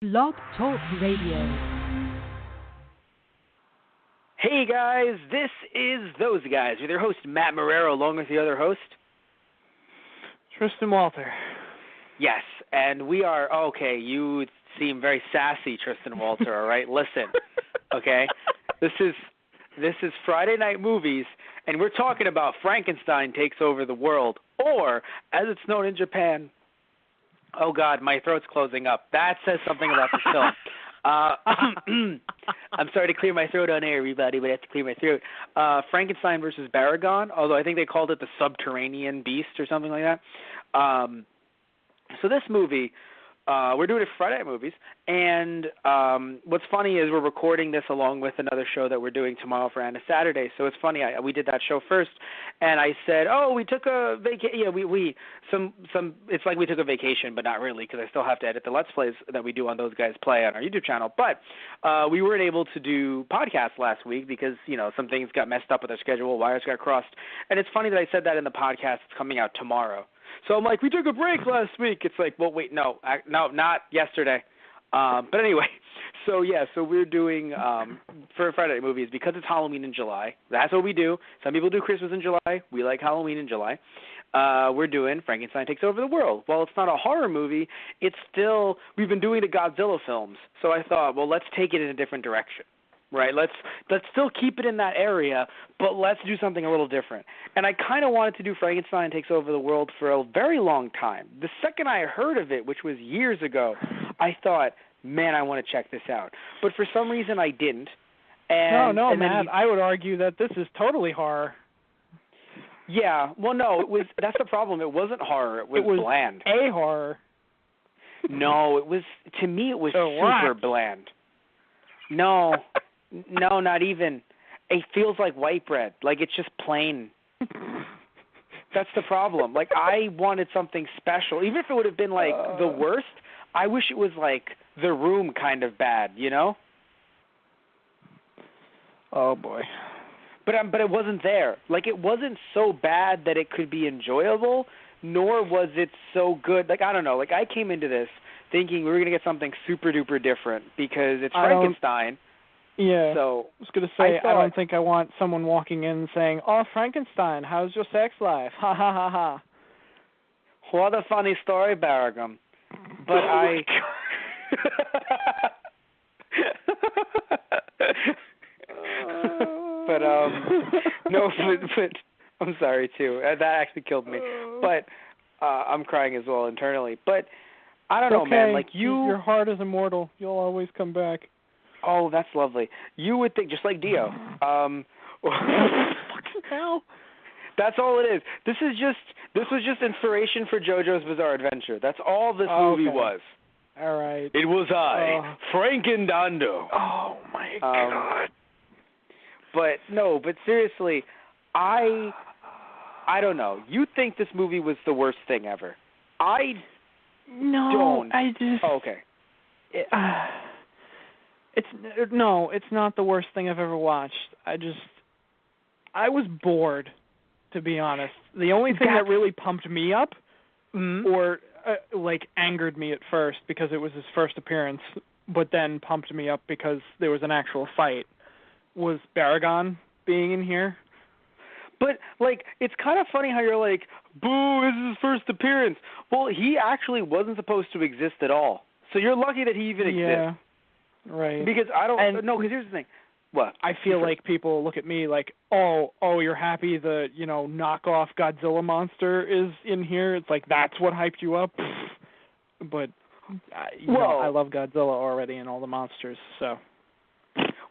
Blog Talk Radio. Hey guys, this is Those Guys with your host Matt Marrero along with the other host Tristan Walter. Yes, and we are you seem very sassy, Tristan Walter, all right? Listen. Okay? This is Friday Night Movies, and we're talking about Frankenstein Takes Over the World, or as it's known in Japan. Oh God, my throat's closing up. That says something about the film. I'm sorry to clear my throat on air, everybody, but I have to clear my throat. Frankenstein versus Baragon, although I think they called it the Subterranean Beast or something like that. So this movie, we're doing it Friday Night Movies, and what's funny is we're recording this along with another show that we're doing tomorrow for Anna Saturday. So it's funny, we did that show first, and I said, we took a vacation. Yeah, it's like we took a vacation, but not really, because I still have to edit the Let's Plays that we do on Those Guys Play on our YouTube channel. But we weren't able to do podcasts last week because, some things got messed up with our schedule, wires got crossed. And it's funny that I said that in the podcast. It's coming out tomorrow. So I'm like, we took a break last week. It's like, well, wait, no, not yesterday. But anyway, so we're doing for Friday Night Movies because it's Halloween in July. That's what we do. Some people do Christmas in July. We like Halloween in July. We're doing Frankenstein Takes Over the World. Well, it's not a horror movie. It's still, we've been doing the Godzilla films. So I thought, well, let's take it in a different direction. Right, let's still keep it in that area, but let's do something a little different. And I kind of wanted to do Frankenstein Takes Over the World for a very long time. The second I heard of it, which was years ago, I thought, man, I want to check this out. But for some reason, I didn't. Matt, I would argue that this is totally horror. Yeah, well, no, it was. That's the problem. It wasn't horror. It was bland. A horror. No, it was. To me, it was super bland. No. No, not even. It feels like white bread. Like it's just plain. That's the problem. Like I wanted something special. Even if it would have been like the worst, I wish it was like The Room kind of bad, Oh boy. But it wasn't there. Like it wasn't so bad that it could be enjoyable, nor was it so good. Like I don't know. Like I came into this thinking we were going to get something super duper different because it's Frankenstein. Yeah, so I was going to say, I don't think I want someone walking in saying, "Oh, Frankenstein, how's your sex life? Ha, ha, ha, ha." What a funny story, Barragum. But but I'm sorry, too. That actually killed me. But I'm crying as well internally. But I don't know, man. Like your heart is immortal. You'll always come back. Oh, that's lovely. You would think, just like Dio. Fucking hell. That's all it is. This was just inspiration for JoJo's Bizarre Adventure. That's all this movie was. All right. It was Frankendondo. Oh my God. But seriously, I don't know. You think this movie was the worst thing ever? I don't. I just. Oh, okay. It's not the worst thing I've ever watched. I was bored, to be honest. The only thing that really pumped me up, or angered me at first because it was his first appearance, but then pumped me up because there was an actual fight, was Baragon being in here. But, it's kind of funny how you're like, boo, this is his first appearance. Well, he actually wasn't supposed to exist at all. So you're lucky that he even exists. Yeah. Right. Because because here's the thing. What? I feel like people look at me like, oh, you're happy the, knockoff Godzilla monster is in here? It's like, that's what hyped you up? But, I love Godzilla already and all the monsters, so.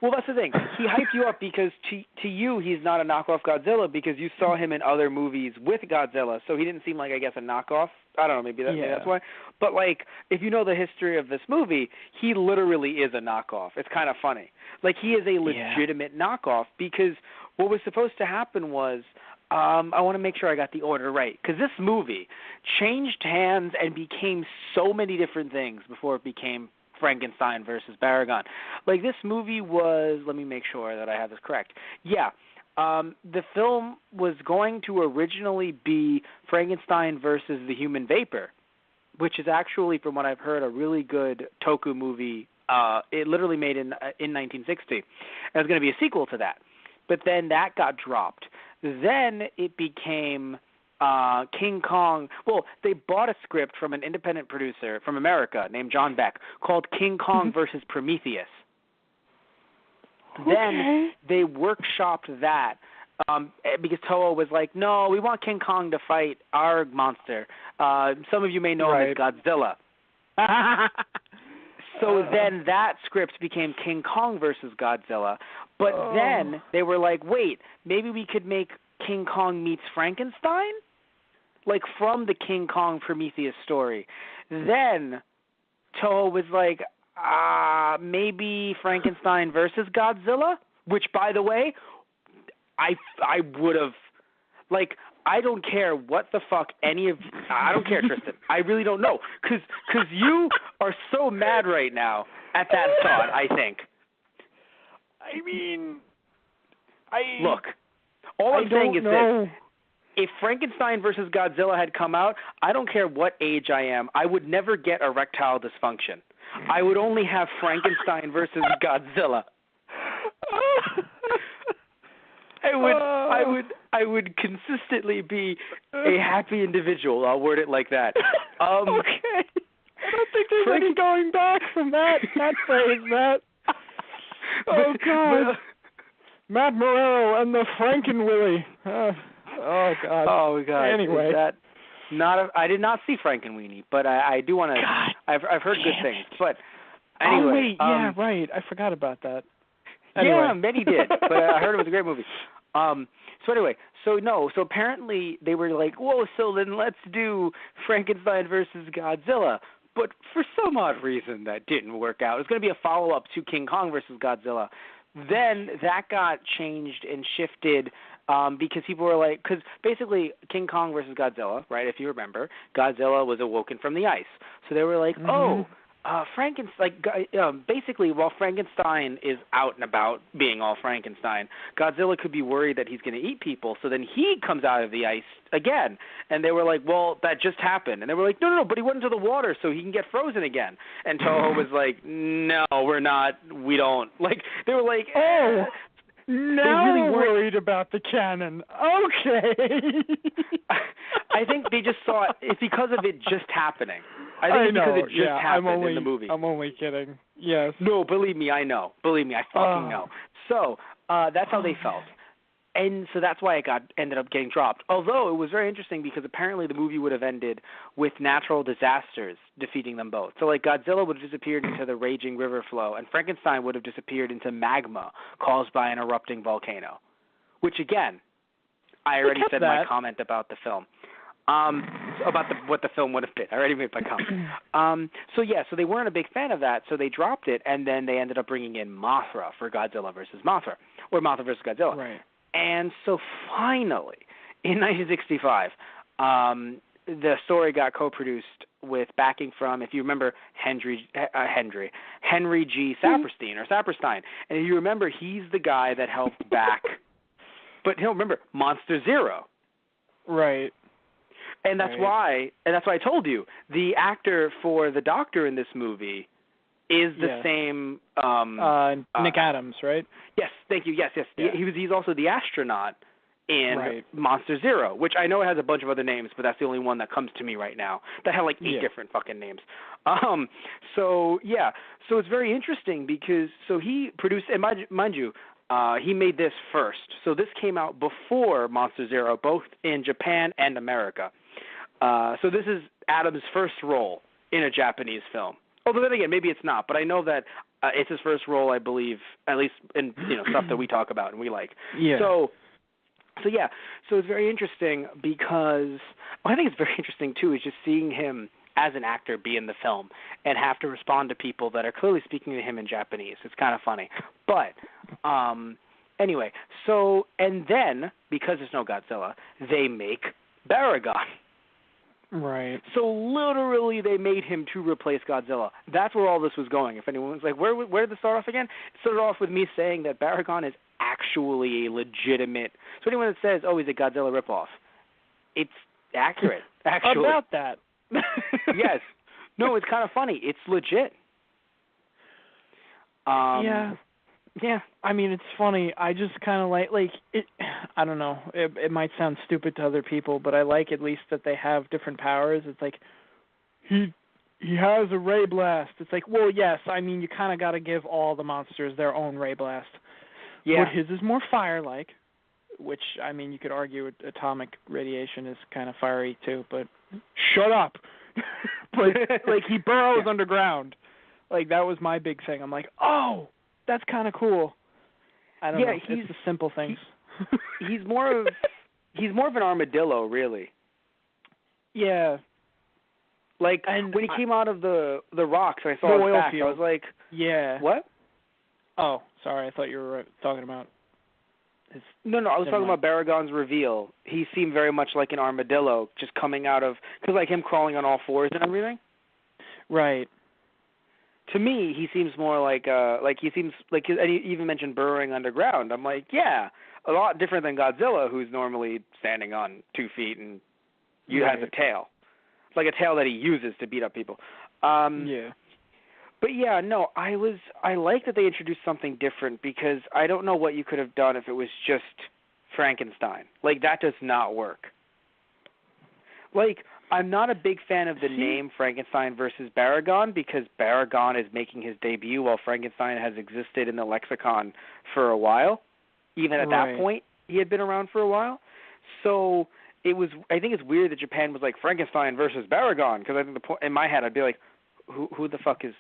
Well, that's the thing. He hyped you up because to you, he's not a knockoff Godzilla because you saw him in other movies with Godzilla, so he didn't seem like, I guess, a knockoff. I don't know, maybe that's why. But, if you know the history of this movie, he literally is a knockoff. It's kind of funny. He is a legitimate knockoff because what was supposed to happen was, I want to make sure I got the order right, because this movie changed hands and became so many different things before it became Frankenstein versus Baragon. This movie was, let me make sure that I have this correct. Yeah, the film was going to originally be Frankenstein versus the Human Vapor. which is actually, from what I've heard, a really good Toku movie. It literally made in 1960. There's going to be a sequel to that, but then that got dropped. Then it became King Kong. Well, they bought a script from an independent producer from America named John Beck called King Kong versus Prometheus. Okay. Then they workshopped that because Toho was like, no, we want King Kong to fight our monster. Some of you may know him as Godzilla. So then that script became King Kong versus Godzilla. But then they were like, wait, maybe we could make King Kong meets Frankenstein? Like from the King Kong Prometheus story. Then Toho was like, maybe Frankenstein versus Godzilla? Which, by the way, I would have, like, I don't care what the fuck I don't care, Tristan. I really don't know. Because you are so mad right now at that thought, I think. I mean, Look, all I'm saying is this. If Frankenstein versus Godzilla had come out, I don't care what age I am, I would never get erectile dysfunction. I would only have Frankenstein versus Godzilla. I would consistently be a happy individual. I'll word it like that. Okay. I don't think there's any going back from that phrase, Matt. Oh, God. Matt Morero and the Frankenwilly. Oh, God. Oh, God. Anyway. I did not see Frankenweenie, but I do want to. I've heard good things. But anyway. Oh, wait. Yeah, right. I forgot about that. Anyway. Yeah, many did, but I heard it was a great movie. So anyway, so apparently they were like, whoa, so then let's do Frankenstein versus Godzilla. But for some odd reason that didn't work out. It was going to be a follow-up to King Kong versus Godzilla. Then that got changed and shifted because people were like, because basically King Kong versus Godzilla, right, if you remember, Godzilla was awoken from the ice. So they were like, Frankenstein, basically, while Frankenstein is out and about being all Frankenstein, Godzilla could be worried that he's going to eat people, so then he comes out of the ice again. And they were like, well, that just happened. And they were like, no, but he went into the water so he can get frozen again. And Toho was like, no, we're not, we don't. Like, they were like, now really worried about the canon. Okay. I think they just saw it's because of it just happening. I think it's because it just happened in the movie. I'm only kidding. Yes. No, believe me, I know. Believe me, I fucking know. So that's how they felt. And so that's why it ended up getting dropped. Although it was very interesting because apparently the movie would have ended with natural disasters defeating them both. So like Godzilla would have disappeared into the raging river flow, and Frankenstein would have disappeared into magma caused by an erupting volcano. Which again, I already said my comment about the film. About what the film would have been. I already made my comment. So they weren't a big fan of that, so they dropped it, and then they ended up bringing in Mothra for Godzilla versus Mothra, or Mothra versus Godzilla. Right. And so finally, in 1965, the story got co-produced with backing from, if you remember, Henry G. Saperstein. And if you remember, he's the guy that helped back, but remember, Monster Zero. Right. And that's why I told you, the actor for the Doctor in this movie is the same Nick Adams, right? Yes, thank you. Yes. Yeah. He's also the astronaut in Monster Zero, which I know it has a bunch of other names, but that's the only one that comes to me right now. That had like 8 different fucking names. So it's very interesting because he produced, and mind you, he made this first. So this came out before Monster Zero, both in Japan and America. So this is Adams' first role in a Japanese film. Although then again, maybe it's not, but I know that it's his first role, I believe, at least in stuff that we talk about and we like. Yeah. So it's very interesting because I think it's very interesting too is just seeing him as an actor be in the film and have to respond to people that are clearly speaking to him in Japanese. It's kind of funny, but anyway. So and then because there's no Godzilla, they make Baragon. Right. So literally they made him to replace Godzilla. That's where all this was going. If anyone's like, where did this start off again? It started off with me saying that Baragon is actually a legitimate. So anyone that says, oh, he's a Godzilla ripoff, it's accurate, actually. About that. Yes. No, it's kind of funny. It's legit. Yeah. I mean, it's funny. I just kind of like it. I don't know. It might sound stupid to other people, but I like at least that they have different powers. It's like he has a ray blast. It's like, well, yes. I mean, you kind of got to give all the monsters their own ray blast. Yeah. But his is more fire-like, which I mean, you could argue atomic radiation is kind of fiery too. But shut up. But like he burrows underground. Like that was my big thing. I'm like, oh. That's kind of cool. I don't know. It's the simple things. He's more of an armadillo, really. Yeah. Like and when he came out of the rocks, I saw his back. I was like, yeah. What? Oh, sorry. I thought you were talking about his. No. I was talking about Baragon's reveal. He seemed very much like an armadillo, just coming out of like him crawling on all fours and everything. Right. To me, he seems more like he seems like, and he even mentioned burrowing underground. I'm like, yeah, a lot different than Godzilla, who's normally standing on 2 feet and has a tail. It's like a tail that he uses to beat up people. Yeah. But yeah, no, I like that they introduced something different because I don't know what you could have done if it was just Frankenstein. Like that does not work. Like, I'm not a big fan of the name Frankenstein versus Baragon because Baragon is making his debut while Frankenstein has existed in the lexicon for a while. Even at that point, he had been around for a while. So I think it's weird that Japan was like Frankenstein versus Baragon because I think in my head I'd be like, who the fuck is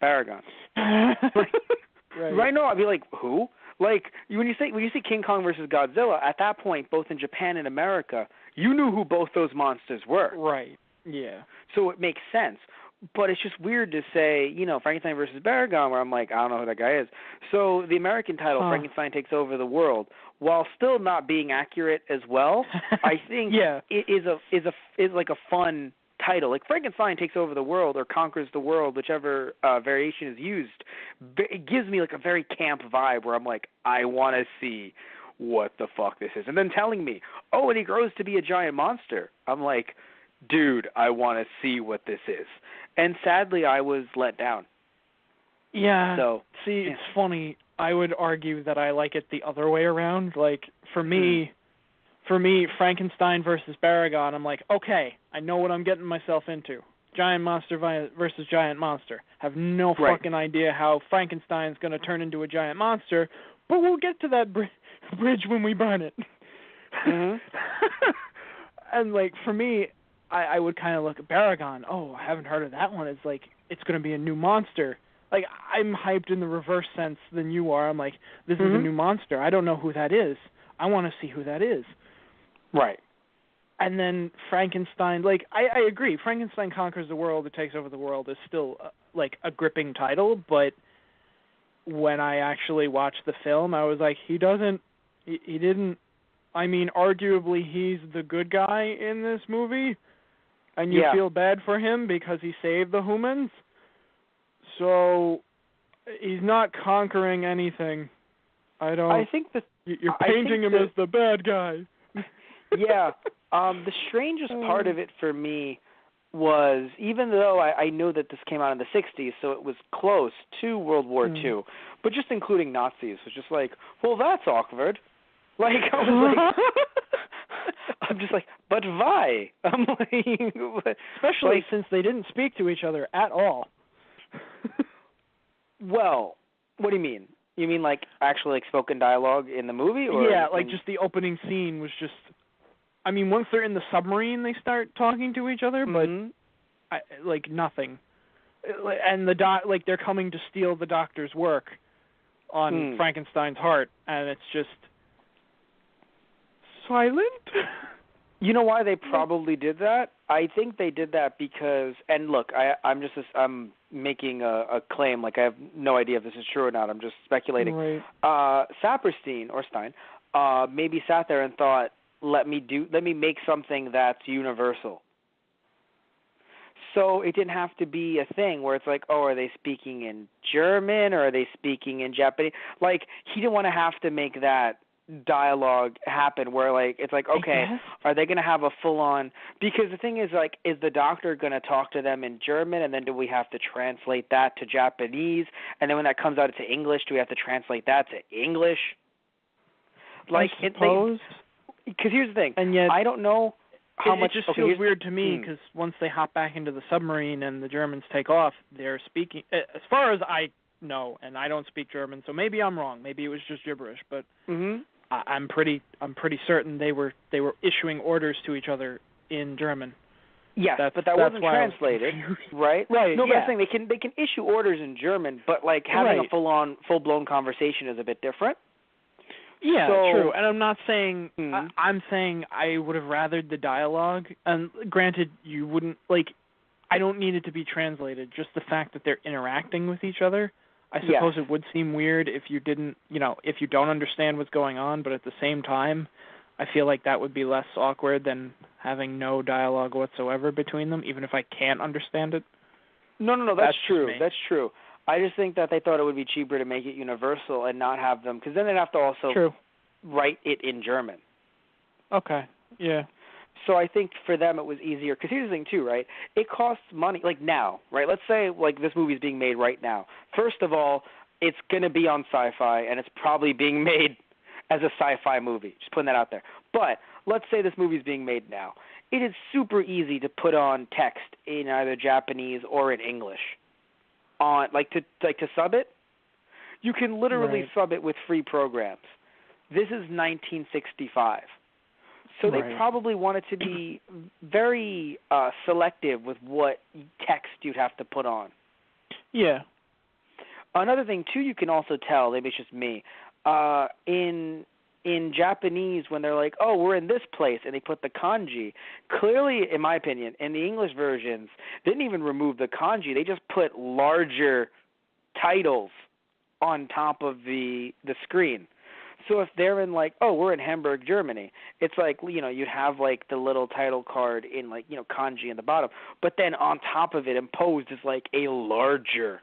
Baragon? Right now I'd be like, who? Like when you see King Kong versus Godzilla, at that point, both in Japan and America, you knew who both those monsters were. Right. Yeah. So it makes sense. But it's just weird to say, Frankenstein versus Baragon, where I'm like, I don't know who that guy is. So the American title, Frankenstein Takes Over the World, while still not being accurate as well, I think it is like a fun title. Like Frankenstein Takes Over the World or Conquers the World, whichever variation is used. It gives me like a very camp vibe where I'm like, I want to see what the fuck this is. And then telling me, oh, and he grows to be a giant monster. I'm like, dude, I want to see what this is. And sadly, I was let down. Yeah. So, it's funny. I would argue that I like it the other way around. Like, for me, Frankenstein versus Baragon, I'm like, okay, I know what I'm getting myself into. Giant monster versus giant monster. Have no fucking idea how Frankenstein's going to turn into a giant monster, but we'll get to that bridge when we burn it. Mm-hmm. And, like, for me, I would kind of look at Baragon. Oh, I haven't heard of that one. It's like, it's going to be a new monster. Like, I'm hyped in the reverse sense than you are. I'm like, this is a new monster. I don't know who that is. I want to see who that is. Right. And then Frankenstein, like, I agree. Frankenstein Conquers the World, It Takes Over the World is still, like, a gripping title, but when I actually watched the film, I was like, he didn't, I mean, arguably he's the good guy in this movie, and you feel bad for him because he saved the humans. So he's not conquering anything. I think that you're painting him as the bad guy. Yeah. The strangest part of it for me was, even though I know that this came out in the 60s, so it was close to World War II, but just including Nazis was just like, well, that's awkward. Like, I was like, I'm just like, but why? I'm like, especially since they didn't speak to each other at all. Well, what do you mean? You mean like actually like spoken dialogue in the movie? Or like just the opening scene was just, I mean, once they're in the submarine, they start talking to each other, but like nothing. And like they're coming to steal the doctor's work on Frankenstein's heart, and it's just silent. You know why they probably did that? I think they did that because, and look, I'm making a claim, like I have no idea if this is true or not. I'm just speculating. Right. Saperstein or Stein maybe sat there and thought, let me make something that's universal. So it didn't have to be a thing where it's like, oh, are they speaking in German or are they speaking in Japanese? Like, he didn't want to have to make that dialogue happen where like it's like, okay, are they going to have a full on, because the thing is like, is the doctor going to talk to them in German, and then do we have to translate that to Japanese, and then when that comes out to English, do we have to translate that to English? Like, I suppose. Because here's the thing, and yet I don't know how much. It just feels weird to me, because once they hop back into the submarine and the Germans take off, they're speaking, as far as I know, and I don't speak German, so maybe I'm wrong. Maybe it was just gibberish, but I'm pretty certain they were issuing orders to each other in German. Yes, but that wasn't translated, right? Right. No, but I'm saying they can issue orders in German, but like having a full blown conversation is a bit different. Yeah, true. And I'm not saying I'm saying I would have rathered the dialogue. And granted, you wouldn't like. I don't need it to be translated. Just the fact that they're interacting with each other. I suppose it would seem weird if you didn't, if you don't understand what's going on. But at the same time, I feel like that would be less awkward than having no dialogue whatsoever between them, even if I can't understand it. No, that's true. That's true. I just think that they thought it would be cheaper to make it universal and not have them, because then they'd have to also write it in German. Okay, yeah. So I think for them it was easier, because here's the thing too, right? It costs money, like now, right? Let's say like this movie's being made right now. First of all, it's going to be on Sci-Fi, and it's probably being made as a sci-fi movie. Just putting that out there. But let's say this movie's being made now. It is super easy to put on text in either Japanese or in English. On to sub it, you can literally sub it with free programs. This is 1965, so they probably wanted to be very selective with what text you'd have to put on. Yeah. Another thing too, you can also tell, maybe it's just me, in Japanese when they're like, oh, we're in this place, and they put the kanji. Clearly, in my opinion, in the English versions, they didn't even remove the kanji. They just put larger titles on top of the screen. So if they're in like, oh, we're in Hamburg, Germany, it's like, you'd have like the little title card in like, kanji in the bottom. But then on top of it imposed is like a larger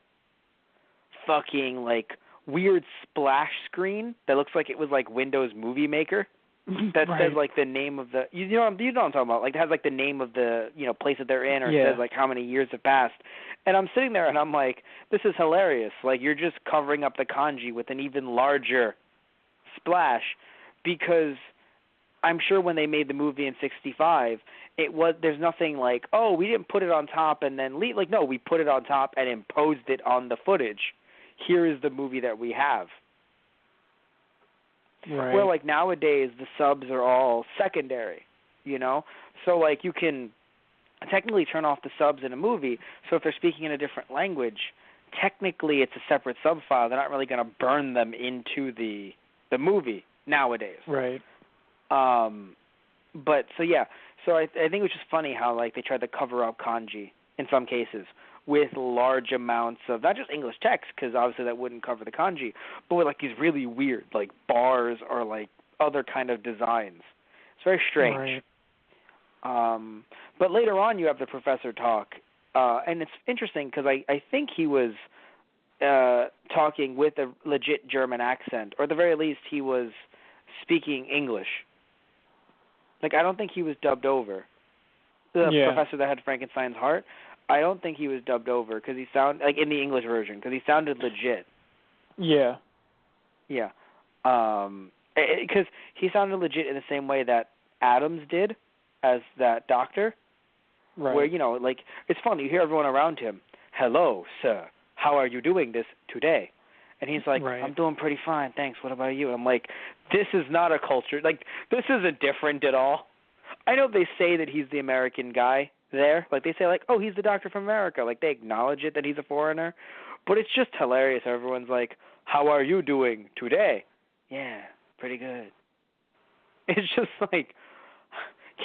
fucking like weird splash screen that looks like it was like Windows Movie Maker that says like the name of the you know what I'm talking about, like it has like the name of the place that they're in, or it says like how many years have passed. And I'm sitting there and I'm like, this is hilarious. Like you're just covering up the kanji with an even larger splash, because I'm sure when they made the movie in 65, there's nothing like, oh, we didn't put it on top and then leave. Like, no, we put it on top and imposed it on the footage. Here is the movie that we have. Right. Where like nowadays the subs are all secondary, So like you can technically turn off the subs in a movie. So if they're speaking in a different language, technically it's a separate sub file. They're not really going to burn them into the movie nowadays. Right. But so yeah. So I think it was just funny how like they tried to cover up kanji in some cases with large amounts of not just English text, because obviously that wouldn't cover the kanji, but with like these really weird like bars or like other kind of designs. It's very strange. Right. But later on you have the professor talk, and it's interesting because I think he was talking with a legit German accent, or at the very least he was speaking English. Like I don't think he was dubbed over. The professor that had Frankenstein's heart, I don't think he was dubbed over because he sounded like in the English version because he sounded legit. Yeah. Yeah. Because he sounded legit in the same way that Adams did as that doctor. Right. Where, like, it's funny. You hear everyone around him, hello, sir. How are you doing this today? And he's like, I'm doing pretty fine, thanks. What about you? And I'm like, this is not a culture. Like, this isn't different at all. I know they say that he's the American guy there. Like, they say, like, oh, he's the doctor from America. Like, they acknowledge it that he's a foreigner. But it's just hilarious. Everyone's like, how are you doing today? Yeah, pretty good. It's just like,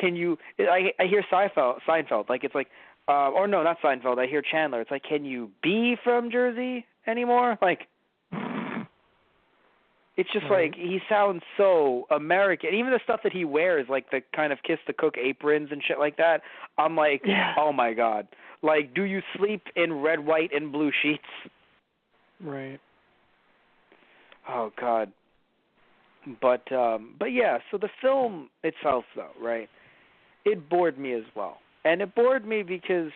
can you – I hear Seinfeld. Like, it's like or no, not Seinfeld. I hear Chandler. It's like, can you be from Jersey anymore? Like, it's just like he sounds so American. Even the stuff that he wears, like the kind of kiss the cook aprons and shit like that, I'm like, oh my God. Like, do you sleep in red, white, and blue sheets? Right. Oh God. But yeah. So the film itself, though, right? It bored me as well, and it bored me because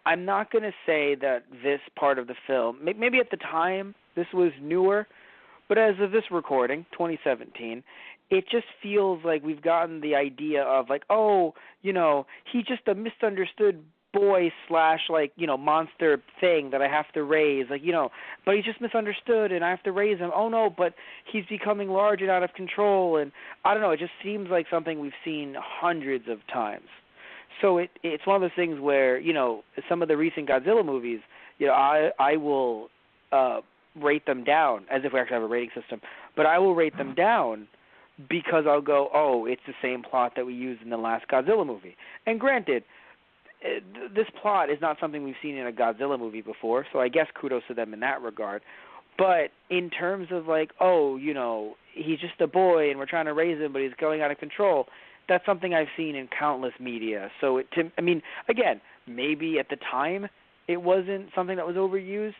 I'm not going to say that this part of the film, maybe at the time this was newer, but as of this recording, 2017, it just feels like we've gotten the idea of like, oh, he's just a misunderstood boy slash like, monster thing that I have to raise, like, but he's just misunderstood and I have to raise him. Oh no, but he's becoming large and out of control, and I don't know, it just seems like something we've seen hundreds of times. So it's one of those things where, some of the recent Godzilla movies, I will rate them down, as if we actually have a rating system, but I will rate them down because I'll go, oh, it's the same plot that we used in the last Godzilla movie. And granted, this plot is not something we've seen in a Godzilla movie before, so I guess kudos to them in that regard. But in terms of like, oh, he's just a boy and we're trying to raise him, but he's going out of control, that's something I've seen in countless media. So, again, maybe at the time it wasn't something that was overused,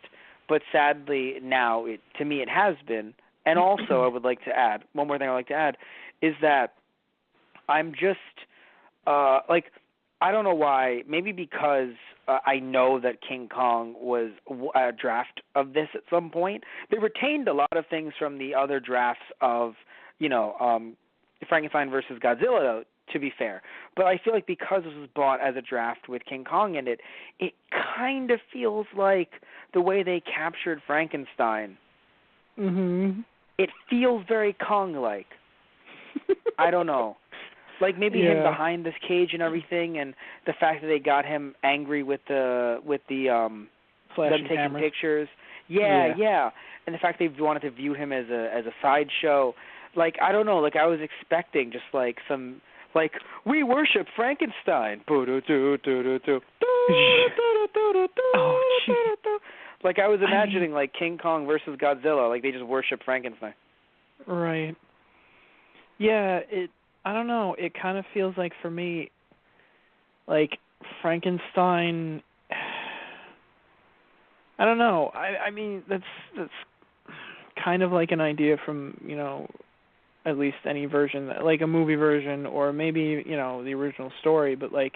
but sadly now, to me, it has been. And also, I would like to add, one more thing I'd like to add, is that I'm just, I don't know why, maybe because I know that King Kong was a draft of this at some point. They retained a lot of things from the other drafts of, Frankenstein versus Godzilla, to be fair. But I feel like because this was bought as a draft with King Kong in it, it kind of feels like the way they captured Frankenstein. Mhm. It feels very Kong-like. I don't know. Like maybe him behind this cage and everything, and the fact that they got him angry with them taking cameras. pictures. Yeah. And the fact they wanted to view him as a sideshow. Like, I don't know, like I was expecting just like some, like, we worship Frankenstein. Oh, like I was imagining like King Kong versus Godzilla, like they just worship Frankenstein. Right. Yeah, I don't know, it kind of feels like for me, like Frankenstein, I don't know. I mean that's kind of like an idea from, at least any version, like a movie version, or maybe, the original story, but like,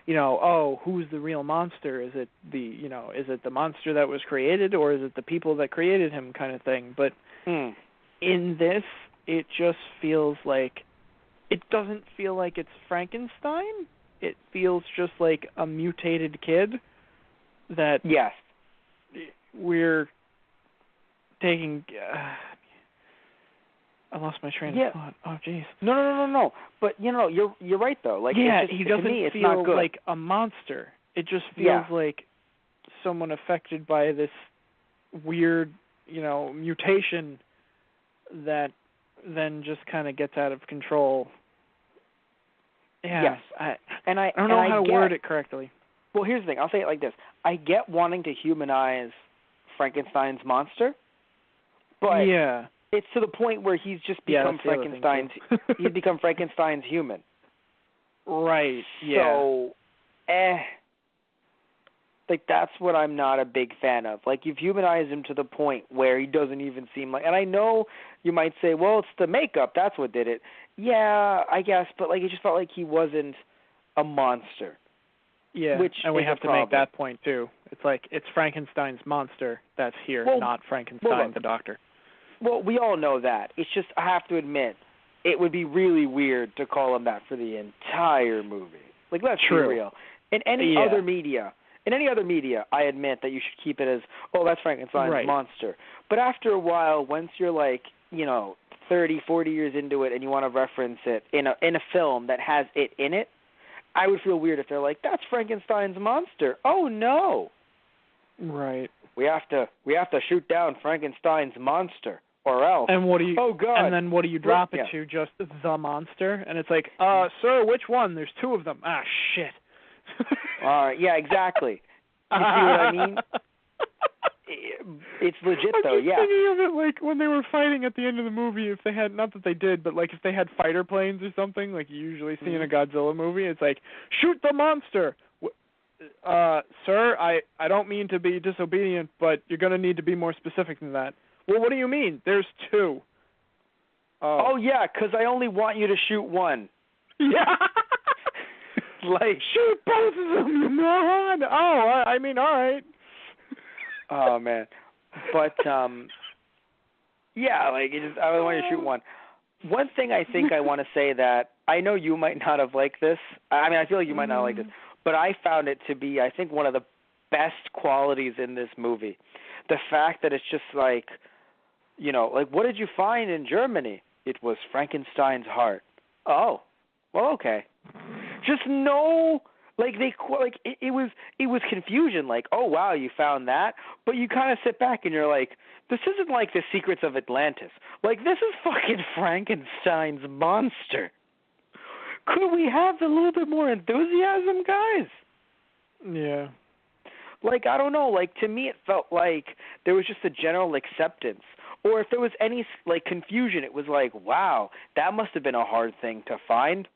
oh, who's the real monster? Is it the monster that was created, or is it the people that created him, kind of thing? But in this, it just feels like, it doesn't feel like it's Frankenstein. It feels just like a mutated kid that we're taking. I lost my train of thought. Oh, jeez. No. But you're right though. Like, he doesn't to me, it's feel not good. like a monster. It just feels like someone affected by this weird, mutation that then just kind of gets out of control. Yeah. Yes. I don't know how to word it correctly. Well, here's the thing. I'll say it like this. I get wanting to humanize Frankenstein's monster, but it's to the point where he's just become Frankenstein's. He's become Frankenstein's human. Right. Yeah. So, like that's what I'm not a big fan of. Like you've humanized him to the point where he doesn't even seem like. And I know you might say, well, it's the makeup. That's what did it. Yeah, I guess. But like it just felt like he wasn't a monster. Yeah. And we have to make that point too. It's like it's Frankenstein's monster that's here, not Frankenstein the doctor. Well, we all know that. It's just, I have to admit, it would be really weird to call him that for the entire movie. Like, let's be real. In any other media, I admit that you should keep it as, oh, that's Frankenstein's monster. But after a while, once you're like, 30, 40 years into it and you want to reference it in a film that has it in it, I would feel weird if they're like, that's Frankenstein's monster. Oh, no. Right. We have to shoot down Frankenstein's monster. Or else. And what do you? Oh God! And then what do you drop it to? Just the monster? And it's like, sir, which one? There's two of them. Ah, shit. Yeah, exactly. You see what I mean? It's legit though. I'm just thinking of it like when they were fighting at the end of the movie. If they had, not that they did, but like if they had fighter planes or something, like you usually see in a Godzilla movie, it's like, shoot the monster. Sir, I don't mean to be disobedient, but you're going to need to be more specific than that. Well, what do you mean? There's two. Oh yeah, 'cause I only want you to shoot one. Yeah. Like, shoot both of them, you moron! Oh, I mean, all right. Oh man, but yeah, like I only want you to shoot one. One thing I think I want to say that I know you might not have liked this. I mean, I feel like you might not like this, but I found it to be, I think, one of the best qualities in this movie. The fact that it's just like, you know, like, what did you find in Germany? It was Frankenstein's heart. Oh, well, okay. Just no, like it was confusion. Like, oh wow, you found that, but you kind of sit back and you're like, this isn't like the Secrets of Atlantis. Like, this is fucking Frankenstein's monster. Could we have a little bit more enthusiasm, guys? Yeah. Like, I don't know. Like, to me, it felt like there was just a general acceptance. Or if there was any, like, confusion, it was like, wow, that must have been a hard thing to find.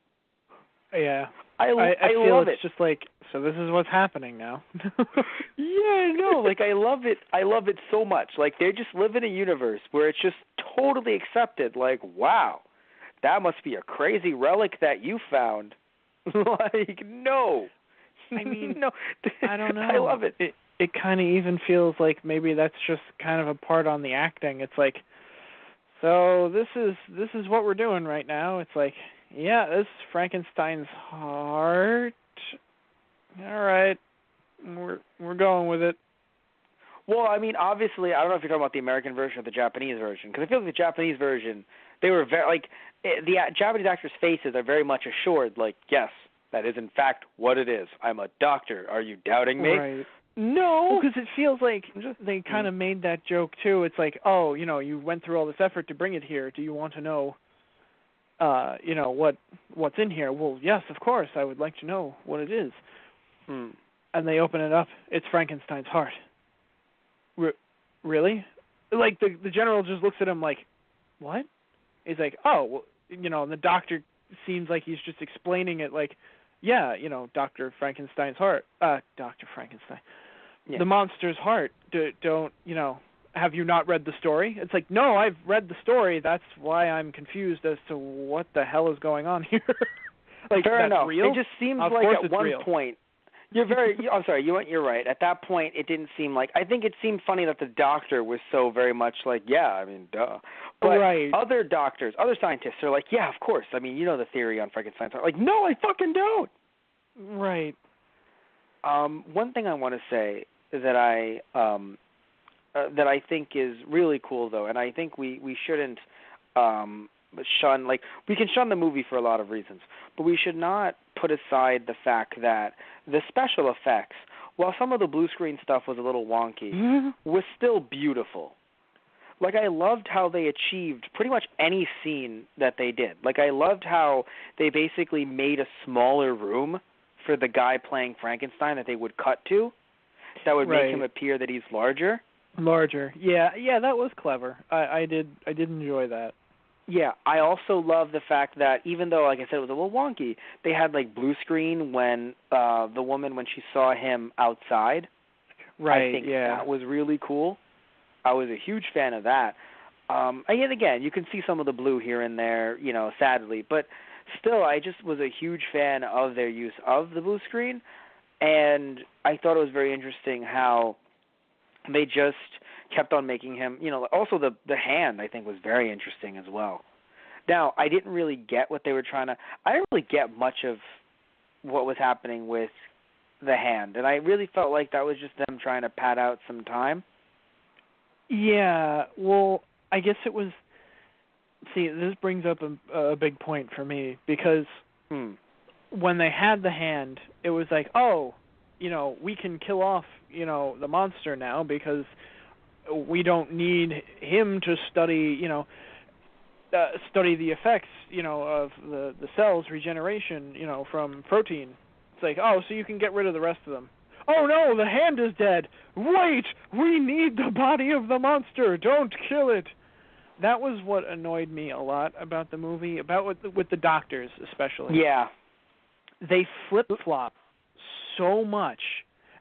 Yeah. I feel love it's just like, so this is what's happening now. Yeah, no, like, I love it. I love it so much. Like, they just live in a universe where it's just totally accepted. Like, wow, that must be a crazy relic that you found. Like, no. I mean, no. I don't know. I love it. It kind of even feels like maybe that's just kind of a part on the acting. It's like, so this is what we're doing right now. It's like, yeah, this is Frankenstein's heart. All right, we're going with it. Well, I mean, obviously, I don't know if you're talking about the American version or the Japanese version, because I feel like the Japanese version, they were very, like, the Japanese actors' faces are very much assured, like, yes, that is in fact what it is. I'm a doctor. Are you doubting me? Right. No. Because it feels like they kind of made that joke, too. It's like, oh, you know, you went through all this effort to bring it here. Do you want to know, you know, what's in here? Well, yes, of course. I would like to know what it is. And they open it up. It's Frankenstein's heart. Really? Like, the general just looks at him like, what? He's like, oh, well, you know, and the doctor seems like he's just explaining it like, yeah, you know, Dr. Frankenstein's heart. Dr. Frankenstein. Yeah. The monster's heart. Don't, you know, have you not read the story? It's like, no, I've read the story. That's why I'm confused as to what the hell is going on here. Like, fair that's enough. real? It just seems of like at one real. point, I'm sorry, you're right. At that point, it didn't seem like, I think it seemed funny that the doctor was so very much like, yeah, I mean, duh. But right. Other doctors, other scientists are like, yeah, of course. I mean, you know the theory on Frankenstein's heart. Like, no, I fucking don't. Right. One thing I want to say that I think is really cool, though, and I think we shouldn't shun, like, we can shun the movie for a lot of reasons, but we should not put aside the fact that the special effects, while some of the blue screen stuff was a little wonky, was still beautiful. Like, I loved how they achieved pretty much any scene that they did. Like, I loved how they basically made a smaller room for the guy playing Frankenstein that they would cut to, that would make him appear that he's larger. Yeah, that was clever. I did enjoy that. Yeah, I also love the fact that even though, like I said, it was a little wonky, they had, like, blue screen when the woman, when she saw him outside. Right, I think that was really cool. I was a huge fan of that. And yet again, you can see some of the blue here and there, you know, sadly, but still, I just was a huge fan of their use of the blue screen, and I thought it was very interesting how they just kept on making him, you know, also the hand, I think, was very interesting as well. Now, I didn't really get what they were I didn't really get much of what was happening with the hand, and I really felt like that was just them trying to pad out some time. Yeah, well, I guess it was, see, this brings up a big point for me, because when they had the hand, it was like, oh, you know, we can kill off, you know, the monster now, because we don't need him to study, you know, study the effects, you know, of the cells regeneration, you know, from protein. It's like, oh, so you can get rid of the rest of them. Oh no, the hand is dead. Wait, we need the body of the monster. Don't kill it. That was what annoyed me a lot about the movie, about with the doctors especially. Yeah. They flip-flop so much.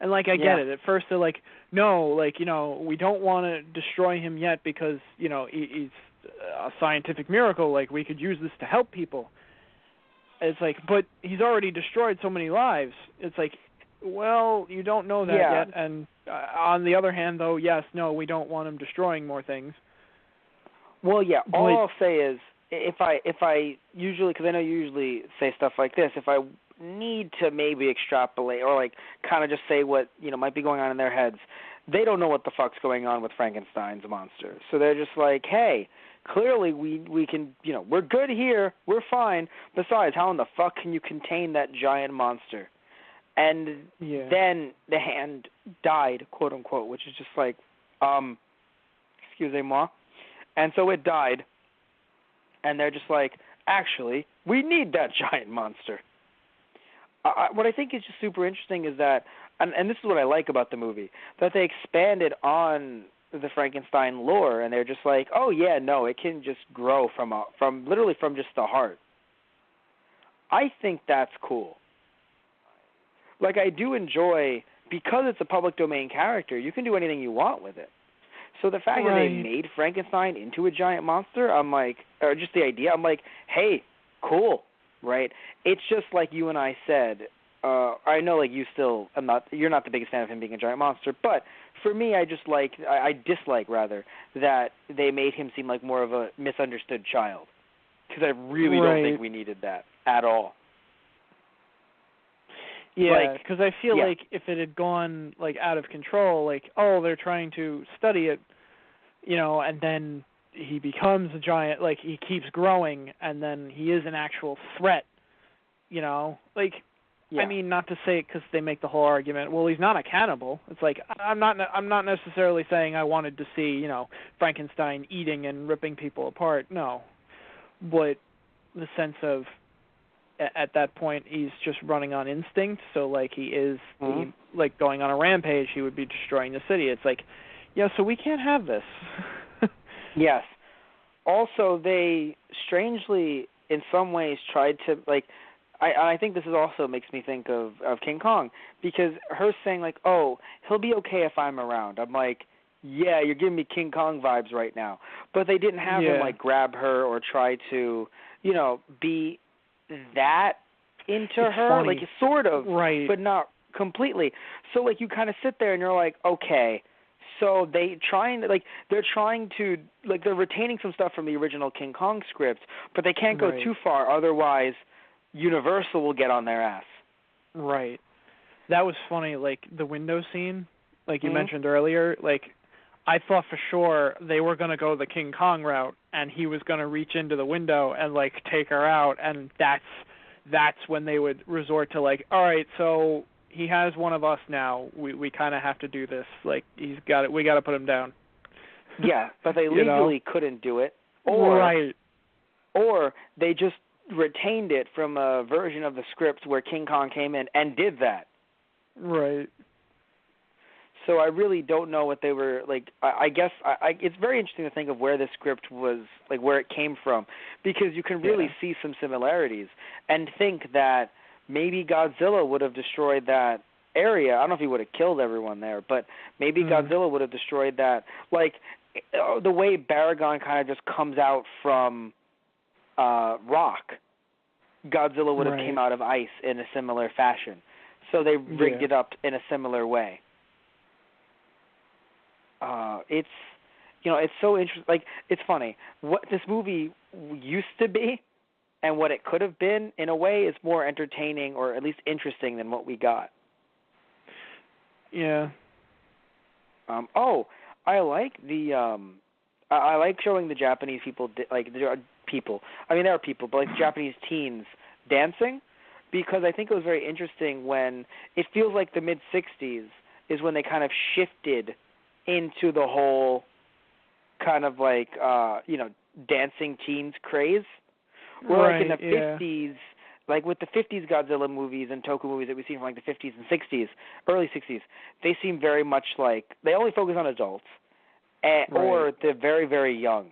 And, like, I get it. At first they're like, no, like, you know, we don't want to destroy him yet because, you know, he's a scientific miracle. Like, we could use this to help people. It's like, but he's already destroyed so many lives. It's like, well, you don't know that yet. And on the other hand, though, yes, no, we don't want him destroying more things. Well, yeah. All I'll say is, if I usually, because I know you usually say stuff like this, if I need to maybe extrapolate or like kind of just say what might be going on in their heads, they don't know what the fuck's going on with Frankenstein's monster. So they're just like, hey, clearly we can, we're good here, we're fine. Besides, how in the fuck can you contain that giant monster? And then the hand died, quote unquote, which is just like, excusez-moi. And so it died. And they're just like, actually, we need that giant monster. What I think is just super interesting is that, and this is what I like about the movie, that they expanded on the Frankenstein lore, and they're just like, oh yeah, no, it can just grow from literally from just the heart. I think that's cool. Like, I do enjoy, because it's a public domain character, you can do anything you want with it. So the fact that they made Frankenstein into a giant monster, I'm like, or just the idea, I'm like, hey, cool, right? It's just like you and I said. I know, like, you're not the biggest fan of him being a giant monster, but for me, I dislike rather that they made him seem like more of a misunderstood child, because I really don't think we needed that at all. Yeah, because I feel like if it had gone like out of control, like, oh, they're trying to study it, and then he becomes a giant, like, he keeps growing, and then he is an actual threat, like. I mean, not to say it because they make the whole argument, well, he's not a cannibal. It's like, I'm not necessarily saying I wanted to see, Frankenstein eating and ripping people apart. No. But the sense of, at that point, he's just running on instinct. So, like, he is, like, going on a rampage, he would be destroying the city. It's like, so we can't have this. Yes. Also, they strangely, in some ways, tried to, like, I think this is also makes me think of King Kong, because her saying, like, oh, he'll be okay if I'm around. I'm like, yeah, you're giving me King Kong vibes right now. But they didn't have him, like, grab her or try to, be that into her. Funny. Like, sort of, right, but not completely. So, like, you kind of sit there and you're like, okay. So they're trying to, like, they're retaining some stuff from the original King Kong script, but they can't go too far, otherwise Universal will get on their ass. Right. That was funny, like, the window scene, like you mentioned earlier, like, I thought for sure they were going to go the King Kong route, and he was going to reach into the window and, like, take her out, and that's when they would resort to, like, all right, so he has one of us now. We kind of have to do this. Like, we got to put him down. Yeah, but they legally couldn't do it. Or they just retained it from a version of the script where King Kong came in and did that. Right. So I really don't know what they were, like, I guess it's very interesting to think of where the script was, like, where it came from, because you can really see some similarities and think that maybe Godzilla would have destroyed that area. I don't know if he would have killed everyone there, but maybe Godzilla would have destroyed that. Like, the way Baragon kind of just comes out from rock, Godzilla would have came out of ice in a similar fashion. So they rigged it up in a similar way. It's so interesting. Like, it's funny. What this movie used to be and what it could have been, in a way, is more entertaining or at least interesting than what we got. Yeah. I like I like showing the Japanese people, like, there are people. I mean, there are people, but, like, Japanese teens dancing, because I think it was very interesting when it feels like the mid-'60s is when they kind of shifted into the whole kind of, like, dancing teens craze. Where, like, in the 50s, like, with the 50s Godzilla movies and Toku movies that we've seen from, like, the 50s and 60s, early 60s, they seem very much like, they only focus on adults, or they're very, very young.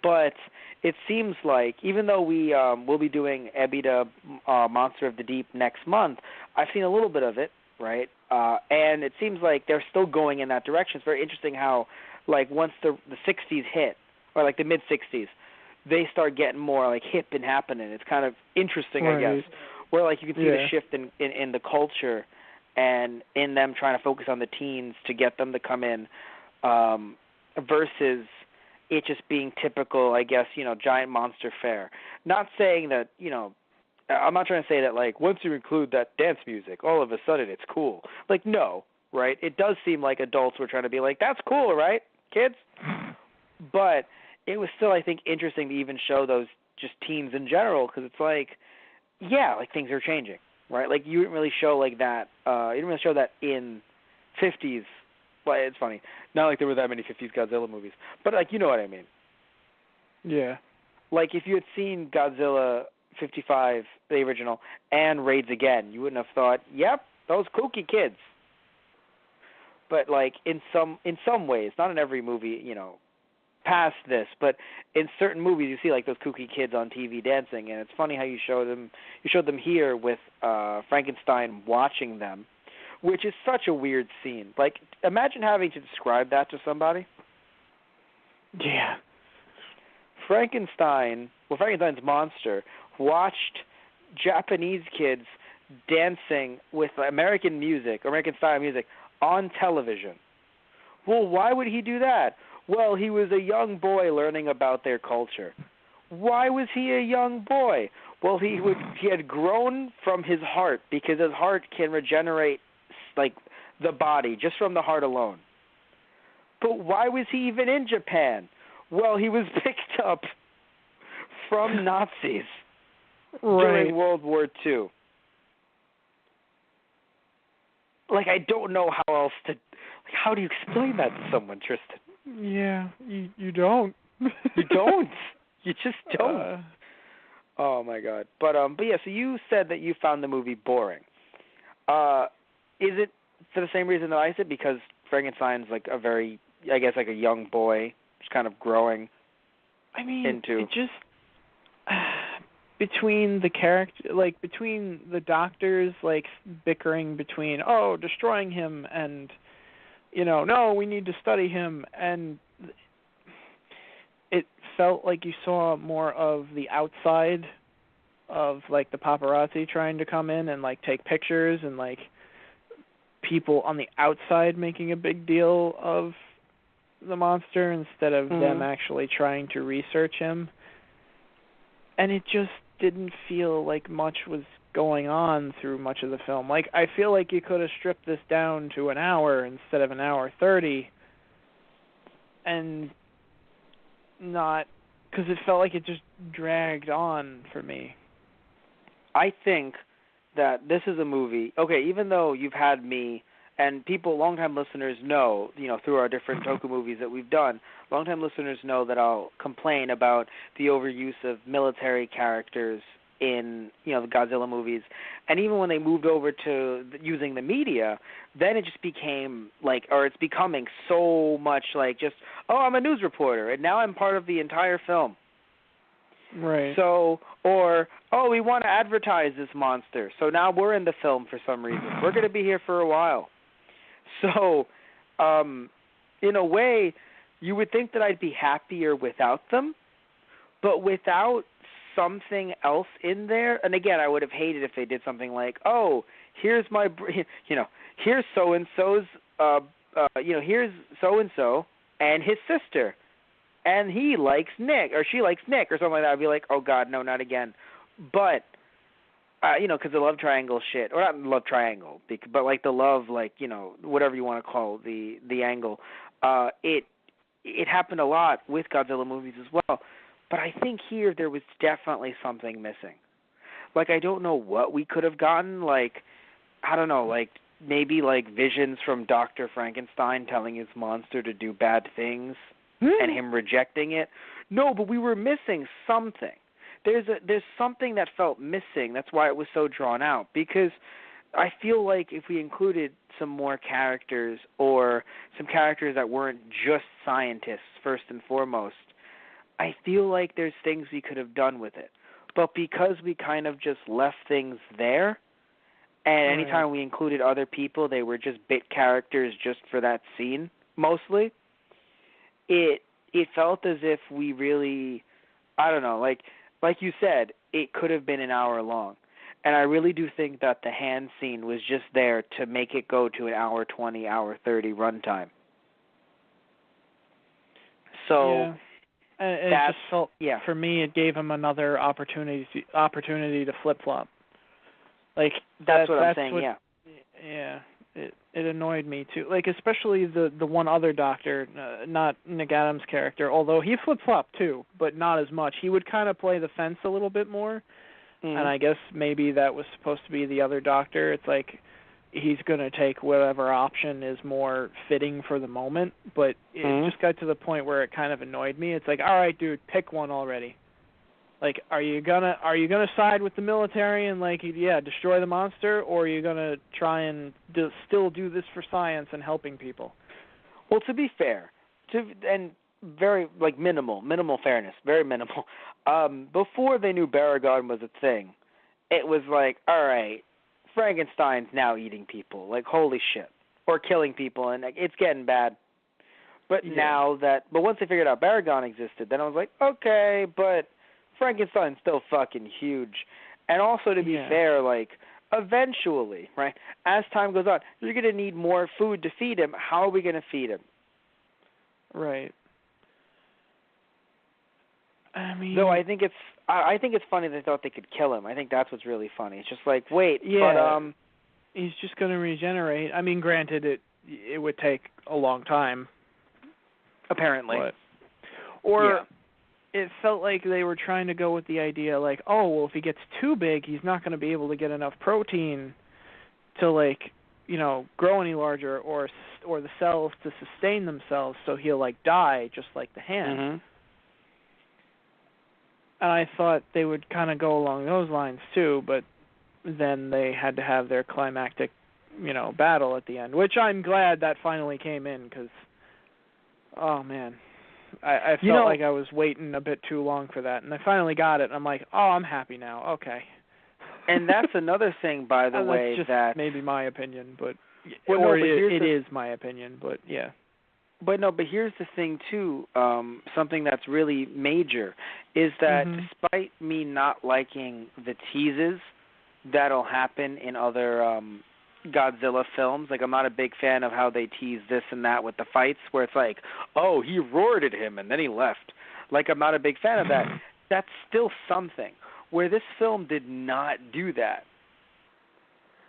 But it seems like, even though we will be doing Ebida, Monster of the Deep next month, I've seen a little bit of it, right? And it seems like they're still going in that direction. It's very interesting how, like, once the 60s hit, or like the mid 60s, they start getting more like hip and happening. It's kind of interesting, Right. I guess, where like you can see Yeah. the shift in the culture and in them trying to focus on the teens to get them to come in, versus it just being typical, I guess, giant monster fare. Not saying that, I'm not trying to say that, like, once you include that dance music, all of a sudden it's cool. Like, no, right? It does seem like adults were trying to be like, that's cool, right, kids? But it was still, I think, interesting to even show those just teens in general, because it's like, yeah, like, things are changing, right? Like, you didn't really show like that. You didn't really show that in 50s. Well, it's funny. Not like there were that many 50s Godzilla movies. But, like, you know what I mean. Yeah. Like, if you had seen Godzilla 55, the original, and Raids Again, you wouldn't have thought, yep, those kooky kids. But, like, in some ways, not in every movie, past this, but in certain movies you see, like, those kooky kids on TV dancing, and it's funny how you showed them here with Frankenstein watching them, which is such a weird scene. Like, imagine having to describe that to somebody. Yeah. Frankenstein's monster watched Japanese kids dancing with American music, American style music, on television. Well, why would he do that? Well, he was a young boy learning about their culture. Why was he a young boy? Well, he had grown from his heart, because his heart can regenerate, like, the body just from the heart alone. But why was he even in Japan? Well, he was picked up from Nazis during World War II. Like, I don't know how else to... Like, how do you explain that to someone, Tristan? Yeah, you don't. You don't. You just don't. Oh, my God. But yeah, so you said that you found the movie boring. Is it for the same reason that I said? Because Frankenstein's like a very, I guess, like a young boy, just kind of growing. I mean, into it just between the character, like between the doctors, like bickering between, destroying him, and no, we need to study him, and it felt like you saw more of the outside of, like, the paparazzi trying to come in and, like, take pictures, and, like, people on the outside making a big deal of the monster instead of them actually trying to research him. And it just didn't feel like much was going on through much of the film. Like, I feel like you could have stripped this down to an hour instead of an hour 30, and not, because it felt like it just dragged on for me. I think that this is a movie, okay, even though you've had me, and people, longtime listeners know, through our different Toku movies that we've done, longtime listeners know that I'll complain about the overuse of military characters in, the Godzilla movies. And even when they moved over to using the media, then it just became like, or it's becoming so much like just, I'm a news reporter, and now I'm part of the entire film. Right. So, or, we want to advertise this monster, so now we're in the film for some reason. We're going to be here for a while. So, in a way, you would think that I'd be happier without them, but without something else in there, and again, I would have hated if they did something like, here's my, here's so-and-so's, here's so-and-so and his sister, and he likes Nick, or she likes Nick, or something like that. I'd be like, oh, God, no, not again. But, because the love triangle shit, or not love triangle, but like the love, like, whatever you want to call the angle, it happened a lot with Godzilla movies as well. But I think here there was definitely something missing. Like, I don't know what we could have gotten. Like, I don't know, like, maybe like visions from Dr. Frankenstein telling his monster to do bad things and him rejecting it. No, but we were missing something. There's something that felt missing. That's why it was so drawn out. Because I feel like if we included some more characters, or some characters that weren't just scientists first and foremost, I feel like there's things we could have done with it. But because we kind of just left things there, and anytime we included other people, they were just bit characters just for that scene, mostly, it it felt as if we really, I don't know, like you said, it could have been an hour long. And I really do think that the hand scene was just there to make it go to an hour 20, hour 30 runtime. So yeah. And it that's, just felt, for me, it gave him another opportunity to flip-flop. Like, that's what I'm saying, Yeah, it annoyed me, too. Like, especially the one other doctor, not Nick Adams' character, although he flip-flopped, too, but not as much. He would kind of play the fence a little bit more, and I guess maybe that was supposed to be the other doctor. It's like, he's going to take whatever option is more fitting for the moment, but it just got to the point where it kind of annoyed me. It's like, all right, dude, pick one already. Like, are you gonna side with the military and destroy the monster, or are you gonna try and still do this for science and helping people? Well, to be fair, and very minimal fairness, very minimal. Before they knew Baragon was a thing, it was like, all right, Frankenstein's now eating people, like holy shit, or killing people, and it's getting bad. But but once they figured out Baragon existed, then I was like, okay, but Frankenstein's still fucking huge. And also, to be fair, eventually, right, as time goes on, you're going to need more food to feed him. How are we going to feed him? Right. I mean, though I think it's funny they thought they could kill him. I think that's what's really funny. It's just like, wait, but he's just going to regenerate. I mean, granted, it would take a long time, apparently. It felt like they were trying to go with the idea, like, oh, well, if he gets too big, he's not going to be able to get enough protein to, grow any larger, or the cells to sustain themselves, so he'll, die, just like the hand. Mm-hmm. And I thought they would kind of go along those lines, too, but then they had to have their climactic, battle at the end, which I'm glad that finally came in, because, oh, man. I felt like I was waiting a bit too long for that, and I finally got it, and I'm like, oh, I'm happy now. Okay. And that's another thing, by the way, just that maybe my opinion, but it is my opinion, but yeah. But here's the thing too. Something that's really major is that despite me not liking the teases that'll happen in other Godzilla films, I'm not a big fan of how they tease this and that with the fights, where it's like, oh, he roared at him and then he left. I'm not a big fan of that. That's still something. Where this film did not do that.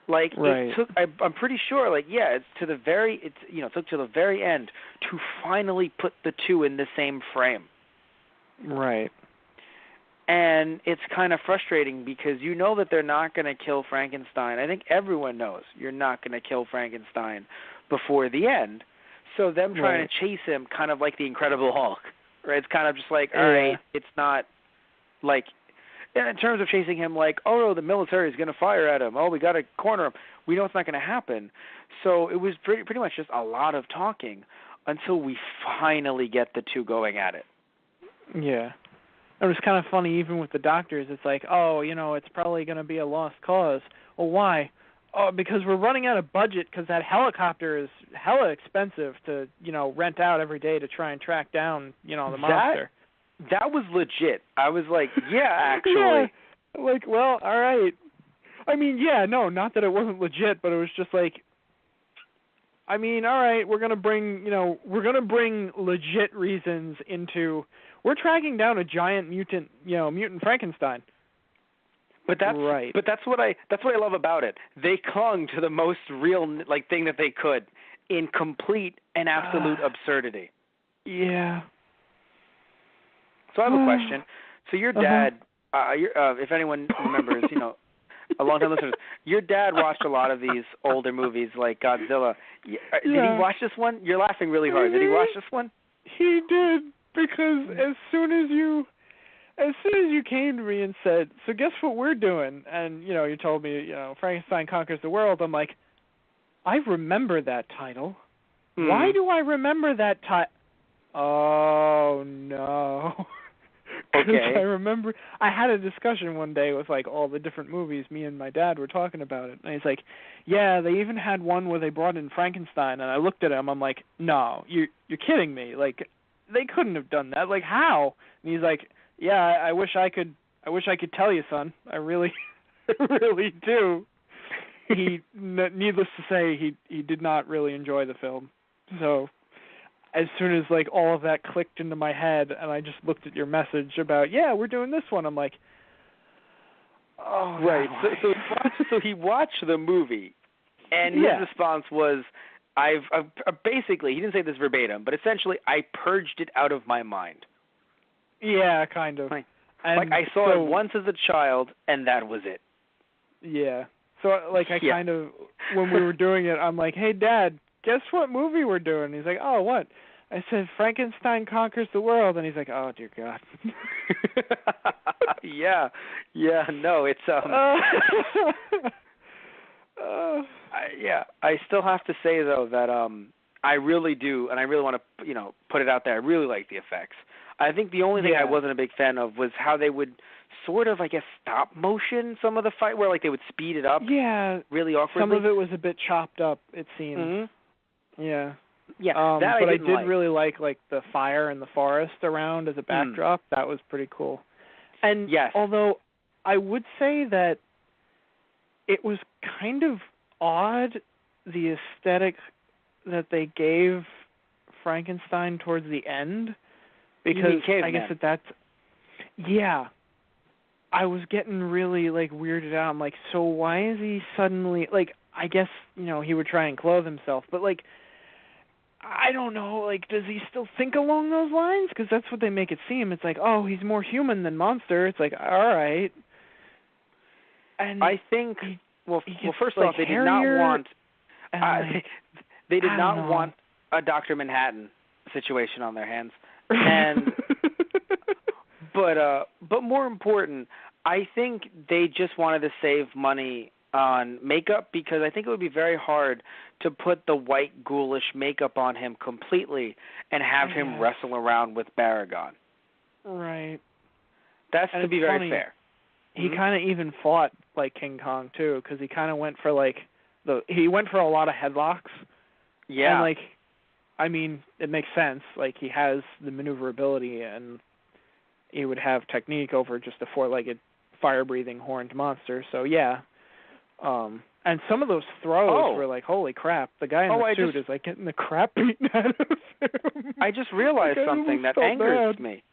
Right. It took. I'm pretty sure. It took to the very end to finally put the two in the same frame. Right. And it's kind of frustrating because you know that they're not going to kill Frankenstein. I think everyone knows you're not going to kill Frankenstein before the end. So them trying to chase him, kind of like the Incredible Hulk, right? It's kind of just like, all right, it's not in terms of chasing him, oh no, the military is going to fire at him. Oh, we got to corner him. We know it's not going to happen. So it was pretty much just a lot of talking until we finally get the two going at it. Yeah. It was kind of funny, even with the doctors. It's like, oh, it's probably going to be a lost cause. Well, why? Oh, because we're running out of budget because that helicopter is hella expensive to, rent out every day to try and track down, the monster. That was legit. I was like, yeah, actually. Yeah. Well, all right. I mean, yeah, no, not that it wasn't legit, but it was just like, I mean, all right, we're going to bring legit reasons into, we're tracking down a giant mutant Frankenstein. But that's right. But that's what I love about it. They clung to the most real thing that they could in complete and absolute absurdity. Yeah. So I have a question. So your dad, if anyone remembers, a long time listeners, your dad watched a lot of these older movies like Godzilla. Did he watch this one? You're laughing really hard. Did he watch this one? He did, because as soon as you came to me and said, so guess what we're doing? And, you told me, Frankenstein Conquers the World. I'm like, I remember that title. Why do I remember that title? Oh, no. Okay. I remember I had a discussion one day with all the different movies. Me and my dad were talking about it, and he's like, "Yeah, they even had one where they brought in Frankenstein." And I looked at him. I'm like, "No, you're kidding me! they couldn't have done that. Like, how? And he's like, yeah, I wish I could tell you, son. I really, I really do. Needless to say, he did not really enjoy the film. So, as soon as like all of that clicked into my head, and I just looked at your message about, yeah, we're doing this one, I'm like, oh, right. So he watched the movie, and his response was, I've basically, he didn't say this verbatim, but essentially, I purged it out of my mind. Yeah, kind of. Like I saw it once as a child, and that was it. Yeah. So, like, I kind of, when we were doing it, I'm like, hey, Dad, guess what movie we're doing? He's like, oh, what? I said, Frankenstein Conquers the World. And he's like, oh, dear God. Yeah, no, it's, I still have to say, though, that I really do, and I really want to, put it out there, I really like the effects. I think the only thing I wasn't a big fan of was how they would sort of, I guess, stop motion some of the fight, where like they would speed it up. Yeah, really awkwardly. Some of it was a bit chopped up, it seemed. Mm-hmm. Yeah. Yeah, but I did really like the fire in the forest around as a backdrop. That was pretty cool. And although I would say that it was kind of odd, the aesthetic that they gave Frankenstein towards the end, because I guess that's I was getting really like weirded out. I'm like, so why is he suddenly like? I guess he would try and clothe himself, but like, I don't know. Like, does he still think along those lines? Because that's what they make it seem. It's like, oh, he's more human than monster. It's like, all right. And I think. Well, first off, they did not want. They did not want a Dr. Manhattan situation on their hands, and but more important, I think they just wanted to save money on makeup, because I think it would be very hard to put the white ghoulish makeup on him completely and have him wrestle around with Baragon. Right. That's to be very fair. He kind of even fought like King Kong too, because he kind of went for like he went for a lot of headlocks. Yeah. And like, I mean, it makes sense. Like, he has the maneuverability, and he would have technique over just a four-legged, fire-breathing, horned monster. So yeah. And some of those throws were like, holy crap! The guy in the suit is like getting the crap beaten out of him. I just realized something that angers me.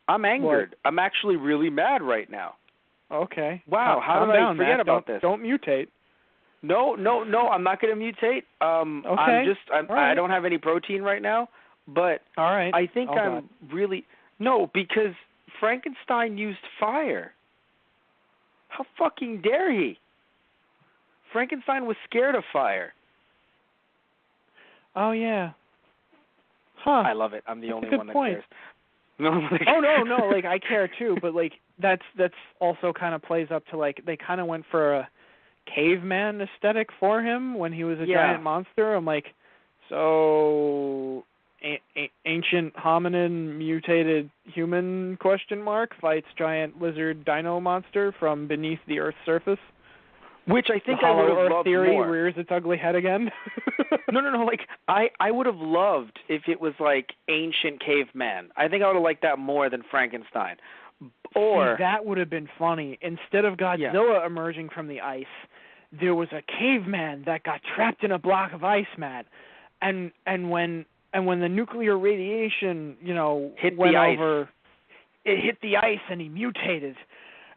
I'm angered. What? I'm actually really mad right now. Okay. Wow, how did I forget about this? Don't mutate. No, I'm not going to mutate. Okay. I don't have any protein right now, but all right. I think because Frankenstein used fire. How fucking dare he? Frankenstein was scared of fire. Oh yeah. Huh. I love it. I'm the only one that point. cares. No, no, like I care too, but like that's also kind of plays up to like they kind of went for a caveman aesthetic for him when he was a giant monster. I'm like, so ancient hominin mutated human ? Fights giant lizard dino monster from beneath the Earth's surface. Which I think the I would have Earth loved theory more. rears its ugly head again. No. Like I would have loved if it was like ancient caveman. I think I would have liked that more than Frankenstein. Or that would have been funny. Instead of Godzilla emerging from the ice, there was a caveman that got trapped in a block of ice, Matt. And when the nuclear radiation, hit went the ice. over, it hit the ice and he mutated.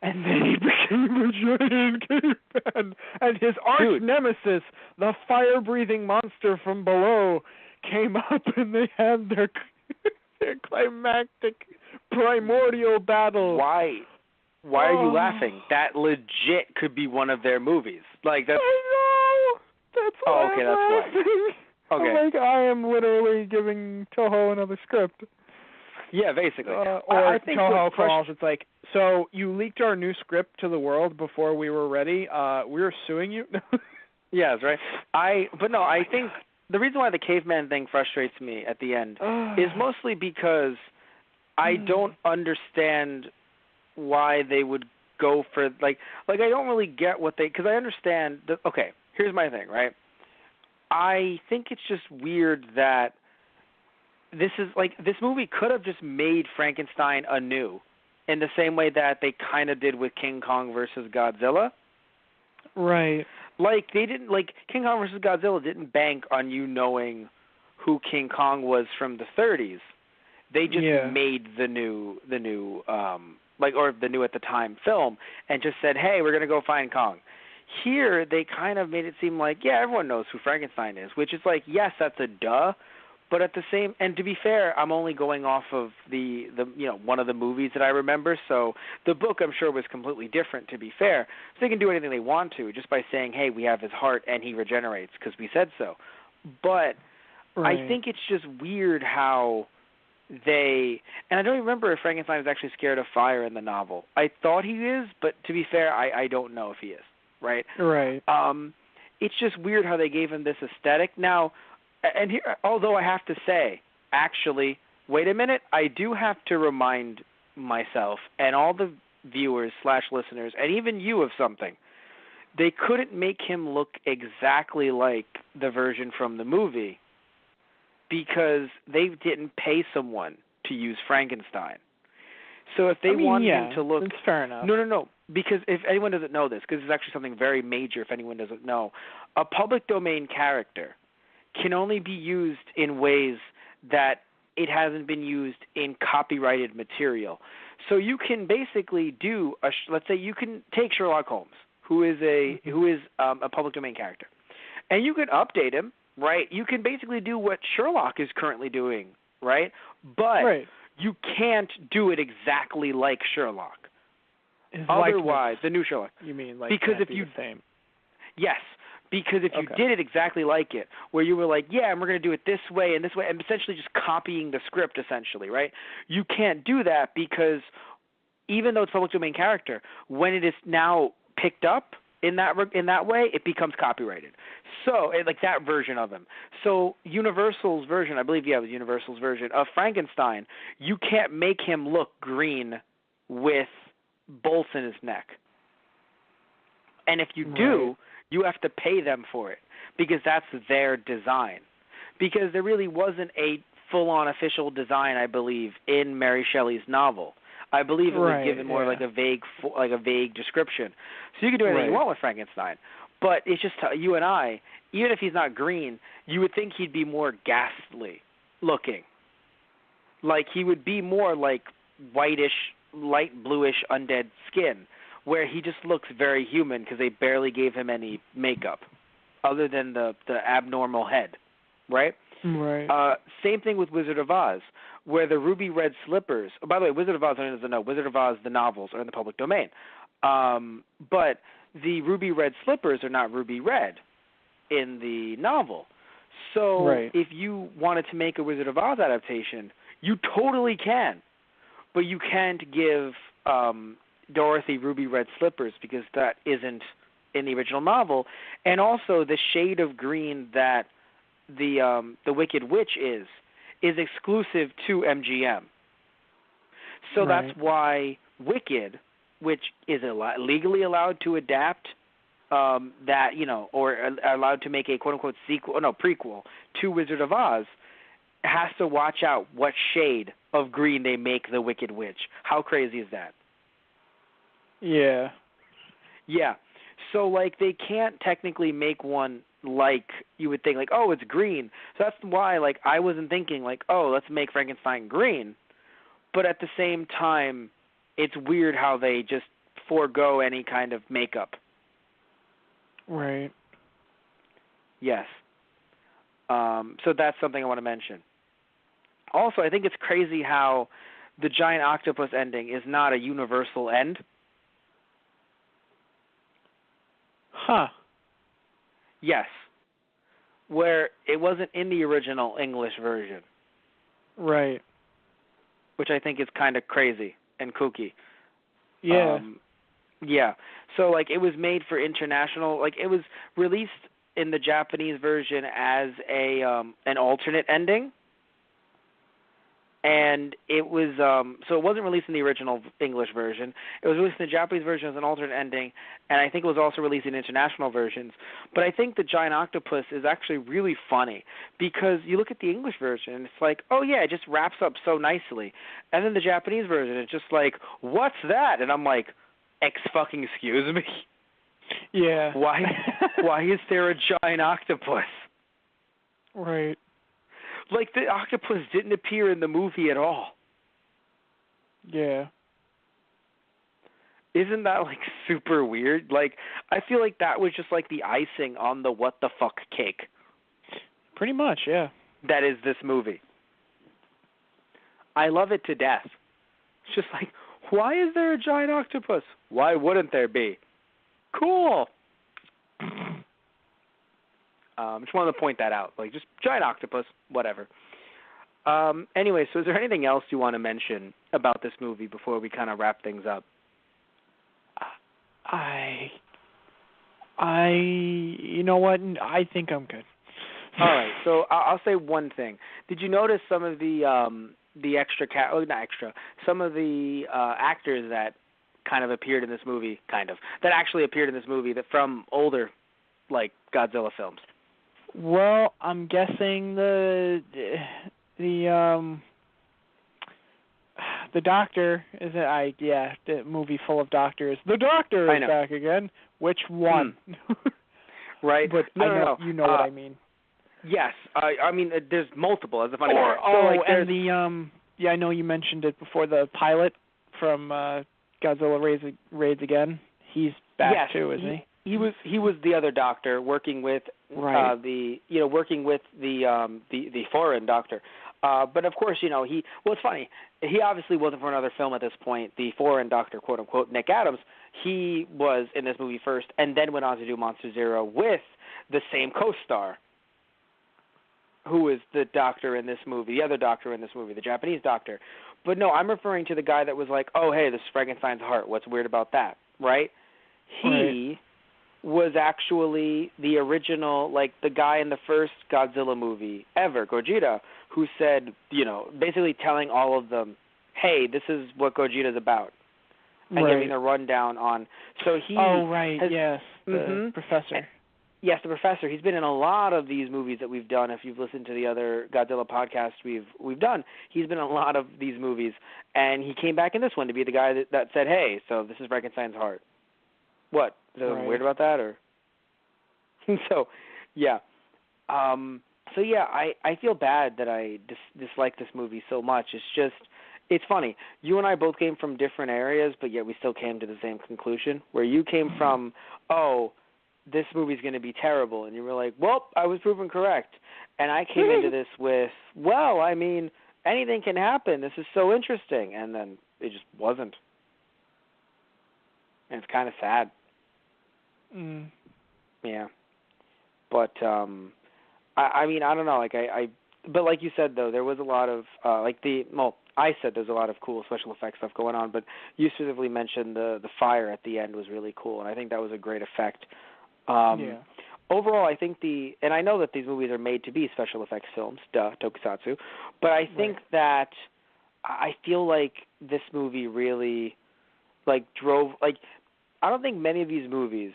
And then he became a giant caveman. And his arch nemesis, the fire-breathing monster from below, came up and they had their climactic primordial battle. Why are you laughing? That legit could be one of their movies. Like that's. I know. That's why I'm laughing. Okay. Like I am literally giving Toho another script. Yeah, basically. I think Toho calls. It's like, so you leaked our new script to the world before we were ready. We're suing you. Yes, right. I think the reason why the caveman thing frustrates me at the end is mostly because I don't understand why they would go for like I don't really get what because I understand that. Okay, here's my thing, right? I think it's just weird that this movie could have just made Frankenstein anew, in the same way that they kind of did with King Kong versus Godzilla. Right. Like they didn't King Kong versus Godzilla didn't bank on you knowing who King Kong was from the 30s. They just made the new or the new at the time film and just said, "Hey, we're going to go find Kong." Here they kind of made it seem like, yeah, everyone knows who Frankenstein is, which is like, yes, that's a duh, but at the same, and to be fair, I'm only going off of the one of the movies that I remember, so the book I'm sure was completely different, to be fair. So they can do anything they want to just by saying, "Hey, we have his heart and he regenerates because we said so." But right. I think it's just weird how and I don't remember if Frankenstein is actually scared of fire in the novel. I thought he is, but to be fair, I don't know if he is, right? Right. It's just weird how they gave him this aesthetic. Now, and here, although I have to say, actually, wait a minute, I do have to remind myself and all the viewers / listeners, and even you of something. They couldn't make him look exactly like the version from the movie, because they didn't pay someone to use Frankenstein. So if they wanted him to look... that's fair enough. No. Because if anyone doesn't know this, because it's actually something very major if anyone doesn't know, a public domain character can only be used in ways that it hasn't been used in copyrighted material. So you can basically do, let's say you can take Sherlock Holmes, who is a public domain character, and you can update him. Right, you can basically do what Sherlock is currently doing, right? But you can't do it exactly like Sherlock. Otherwise, the new Sherlock. You mean like because if you the same? Yes, because if you did it exactly like it, where you were like, yeah, and we're going to do it this way and this way, and essentially just copying the script, essentially, right? You can't do that because even though it's a public domain character, when it is now picked up in that way, it becomes copyrighted. So, like that version of him. So, Universal's version, I believe, it was Universal's version of Frankenstein, you can't make him look green with bolts in his neck. And if you do, you have to pay them for it because that's their design. Because there really wasn't a full-on official design, I believe, in Mary Shelley's novel. I believe it was given more like a vague description. So you can do anything you want with Frankenstein. But it's just you and I, even if he's not green, you would think he'd be more ghastly looking. Like he would be more like whitish, light bluish undead skin, where he just looks very human because they barely gave him any makeup other than the abnormal head, right? Right. Same thing with Wizard of Oz, where the ruby red slippers. Oh, by the way, Wizard of Oz, I don't know. Wizard of Oz, the novels are in the public domain, but the ruby red slippers are not ruby red in the novel. So if you wanted to make a Wizard of Oz adaptation, you totally can, but you can't give Dorothy ruby red slippers because that isn't in the original novel, and also the shade of green that the Wicked Witch is exclusive to MGM. So that's why Wicked, which is legally allowed to adapt that, or allowed to make a quote-unquote prequel to Wizard of Oz, has to watch out what shade of green they make the Wicked Witch. How crazy is that? Yeah. Yeah. So, like, they can't technically make one like you would think, like, oh, it's green. So that's why, like, I wasn't thinking, like, oh, let's make Frankenstein green. But at the same time, it's weird how they just forego any kind of makeup. Right. Yes. So that's something I want to mention. Also, I think it's crazy how the giant octopus ending is not a universal end. Huh. Yes. Where it wasn't in the original English version. Right. Which I think is kind of crazy and kooky. Yeah. Yeah. So, like, it was made for international, like, it was released in the Japanese version as an alternate ending. and it was so it wasn't released in the original English version. It was released in the Japanese version as an alternate ending, and I think it was also released in international versions. But I think the giant octopus is actually really funny because you look at the English version and it's like, oh yeah, it just wraps up so nicely, and then the Japanese version it's just like, what's that? And I'm like, excuse me. Yeah. Why is there a giant octopus? Right. Like, the octopus didn't appear in the movie at all. Yeah. Isn't that, like, super weird? Like, I feel like that was just, like, the icing on the what the fuck cake. Pretty much, yeah. That is this movie. I love it to death. It's just like, why is there a giant octopus? Why wouldn't there be? Cool. Just wanted to point that out. Like, just giant octopus, whatever. Anyway, so is there anything else you want to mention about this movie before we kind of wrap things up? You know what? I think I'm good. All right, so I'll say one thing. Did you notice some of some of the actors that kind of appeared in this movie, that actually appeared in this movie that from older, like, Godzilla films? Well, I'm guessing the doctor is it? The movie full of doctors. The doctor is back again. Which one? Right, but no. You know what I mean. Yes, I mean there's multiple as a funny. And the I know you mentioned it before. The pilot from Godzilla Raids Again. He's back too, isn't he? He was the other doctor working with the foreign doctor. But of course, it's funny. He obviously wasn't for another film at this point. The foreign doctor, quote unquote, Nick Adams, he was in this movie first and then went on to do Monster Zero with the same co-star who is the doctor in this movie, the other doctor in this movie, the Japanese doctor. But no, I'm referring to the guy that was like, oh, hey, this is Frankenstein's heart. What's weird about that, right? He was actually the original, like the guy in the first Godzilla movie ever, Gogeta, who said, basically telling all of them, hey, this is what Gogeta's about, and giving a rundown on. So he. Oh right, yes, the professor. Yes, the professor. He's been in a lot of these movies that we've done. If you've listened to the other Godzilla podcasts we've done, he's been in a lot of these movies, and he came back in this one to be the guy that said, hey, so this is Frankenstein's heart. What? Is there something weird about that, or? So, yeah. I feel bad that I dislike this movie so much. It's funny. You and I both came from different areas, but yet we still came to the same conclusion, where you came from, this movie's going to be terrible, and you were like, well, I was proven correct. And I came into this with, well, I mean, anything can happen. This is so interesting. And then it just wasn't. And it's kind of sad. Yeah. But, I mean, I don't know. But like you said, though, there was a lot of, I said there's a lot of cool special effects stuff going on, but you specifically mentioned the fire at the end was really cool, and I think that was a great effect. Overall, I think and I know that these movies are made to be special effects films, tokusatsu, but I think that I feel like this movie really, drove, I don't think many of these movies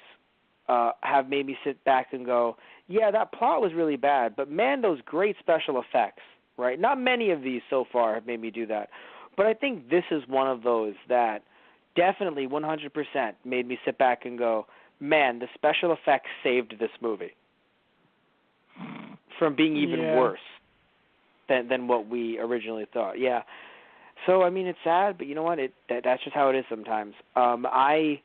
have made me sit back and go, yeah, that plot was really bad, but man, those great special effects, right? Not many of these so far have made me do that, but I think this is one of those that definitely 100% made me sit back and go, man, the special effects saved this movie from being even worse than what we originally thought. Yeah. So, I mean, it's sad, but you know what? That's just how it is sometimes. I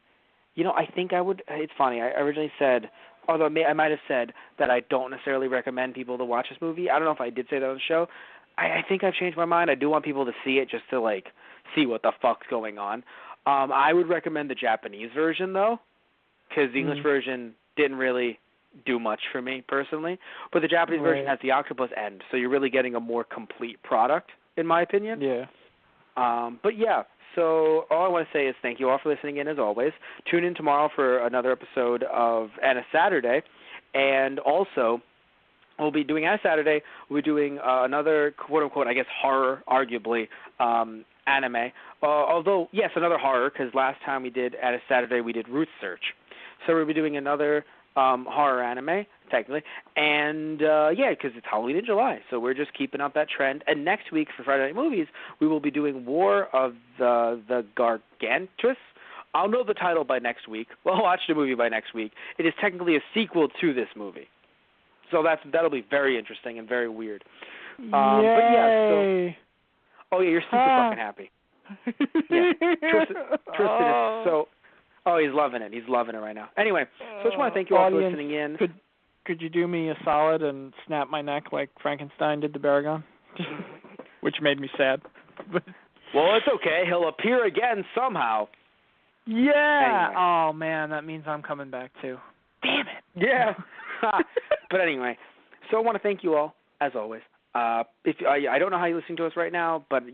think I would. It's funny. I originally said, although I might have said that I don't necessarily recommend people to watch this movie. I don't know if I did say that on the show. I think I've changed my mind. I do want people to see it just to, see what the fuck's going on. I would recommend the Japanese version, though, because the English version didn't really do much for me personally. But the Japanese version has the octopus end, so you're really getting a more complete product, in my opinion. Yeah. But yeah, so all I want to say is thank you all for listening in as always. Tune in tomorrow for another episode and a Saturday. And also, we'll be doing as Saturday. We're doing another quote unquote, I guess, horror, arguably, anime. Although yes, another horror, because last time we did at a Saturday we did Root Search. So we'll be doing another horror anime, technically, and because it's Halloween in July, so we're just keeping up that trend. And next week for Friday Night Movies, we will be doing War of the Gargantuous. I'll know the title by next week. We'll watch the movie by next week. It is technically a sequel to this movie, so that'll be very interesting and very weird. Yay. But yeah, so you're super fucking happy. Yeah, Tristan is so. Oh, he's loving it. He's loving it right now. Anyway, so I just want to thank you all for listening in. Could you do me a solid and snap my neck like Frankenstein did to Baragon? Which made me sad. Well, it's okay. He'll appear again somehow. Yeah. Anyway. Oh, man, that means I'm coming back, too. Damn it. Yeah. But anyway, so I want to thank you all, as always. If I don't know how you're listening to us right now, but,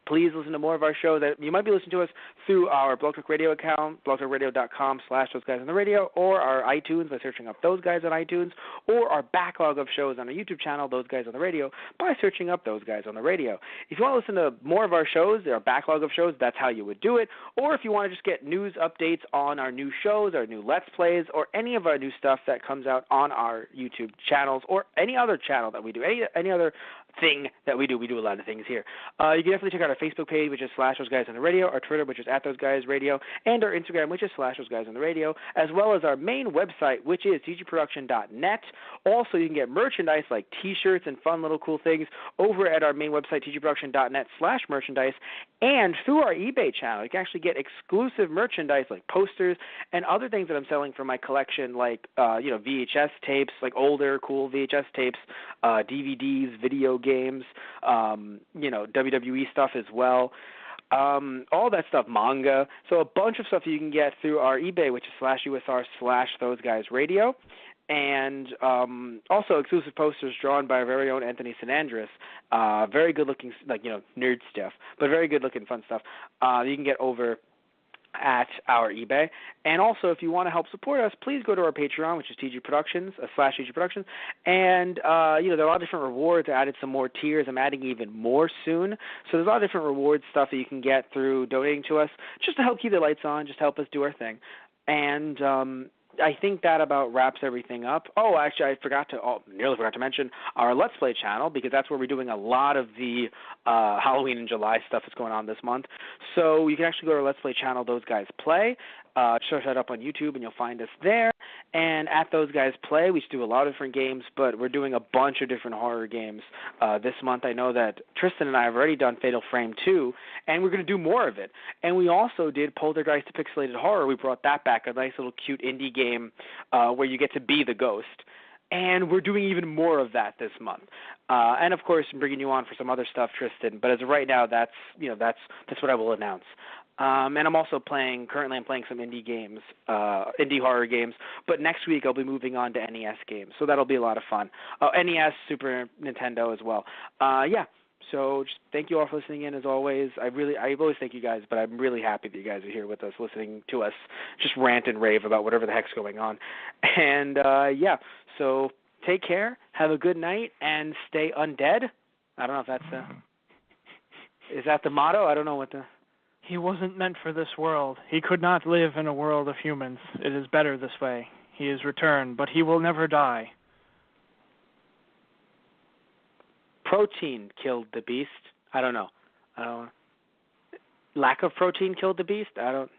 please listen to more of our show. That you might be listening to us through our Blog Talk Radio account, blogtalkradio.com/those-guys-on-the-radio, or our iTunes by searching up Those Guys on iTunes, or our backlog of shows on our YouTube channel, Those Guys on the Radio, by searching up Those Guys on the Radio. If you want to listen to more of our shows, our backlog of shows, that's how you would do it. Or if you want to just get news updates on our new shows, our new Let's Plays, or any of our new stuff that comes out on our YouTube channels, or any other channel that we do, any other thing that we do. We do a lot of things here. You can definitely check out our Facebook page, which is /ThoseGuysOnTheRadio, our Twitter, which is @ThoseGuysRadio, and our Instagram, which is /ThoseGuysOnTheRadio, as well as our main website, which is tgproduction.net. Also, you can get merchandise like T-shirts and fun little cool things over at our main website, tgproduction.net/merchandise, and through our eBay channel. You can actually get exclusive merchandise like posters and other things that I'm selling from my collection, like VHS tapes, like older cool VHS tapes, DVDs, video games, WWE stuff as well. All that stuff, manga. So a bunch of stuff you can get through our eBay, which is /USR/ThoseGuysRadio. And also exclusive posters drawn by our very own Anthony Sinandris. Very good-looking, nerd stuff, but very good-looking, fun stuff. You can get over at our eBay. And also, if you want to help support us, please go to our Patreon, which is TG Productions, /TG Productions. And, there are a lot of different rewards. I added some more tiers. I'm adding even more soon. So there's a lot of different rewards stuff that you can get through donating to us, just to help keep the lights on, just help us do our thing. And I think that about wraps everything up. Oh, actually, I nearly forgot to mention our Let's Play channel, because that's where we're doing a lot of the Halloween in July stuff that's going on this month. So you can actually go to our Let's Play channel, Those Guys Play. Search that up on YouTube, and you'll find us there. And at Those Guys Play, we do a lot of different games, but we're doing a bunch of different horror games this month. I know that Tristan and I have already done Fatal Frame 2, and we're going to do more of it. And we also did Poltergeist Pixelated Horror. We brought that back, a nice little cute indie game where you get to be the ghost. And we're doing even more of that this month. And, of course, I'm bringing you on for some other stuff, Tristan. But as of right now, that's what I will announce. And I'm also currently I'm playing some indie games, indie horror games, but next week I'll be moving on to NES games, so that'll be a lot of fun. NES, Super Nintendo as well. So just thank you all for listening in as always. I always thank you guys, but I'm really happy that you guys are here with us, listening to us just rant and rave about whatever the heck's going on. And, so take care, have a good night, and stay undead. I don't know if that's is that the motto? I don't know what the... He wasn't meant for this world. He could not live in a world of humans. It is better this way. He is returned, but he will never die. Protein killed the beast. I don't know. Lack of protein killed the beast? I don't...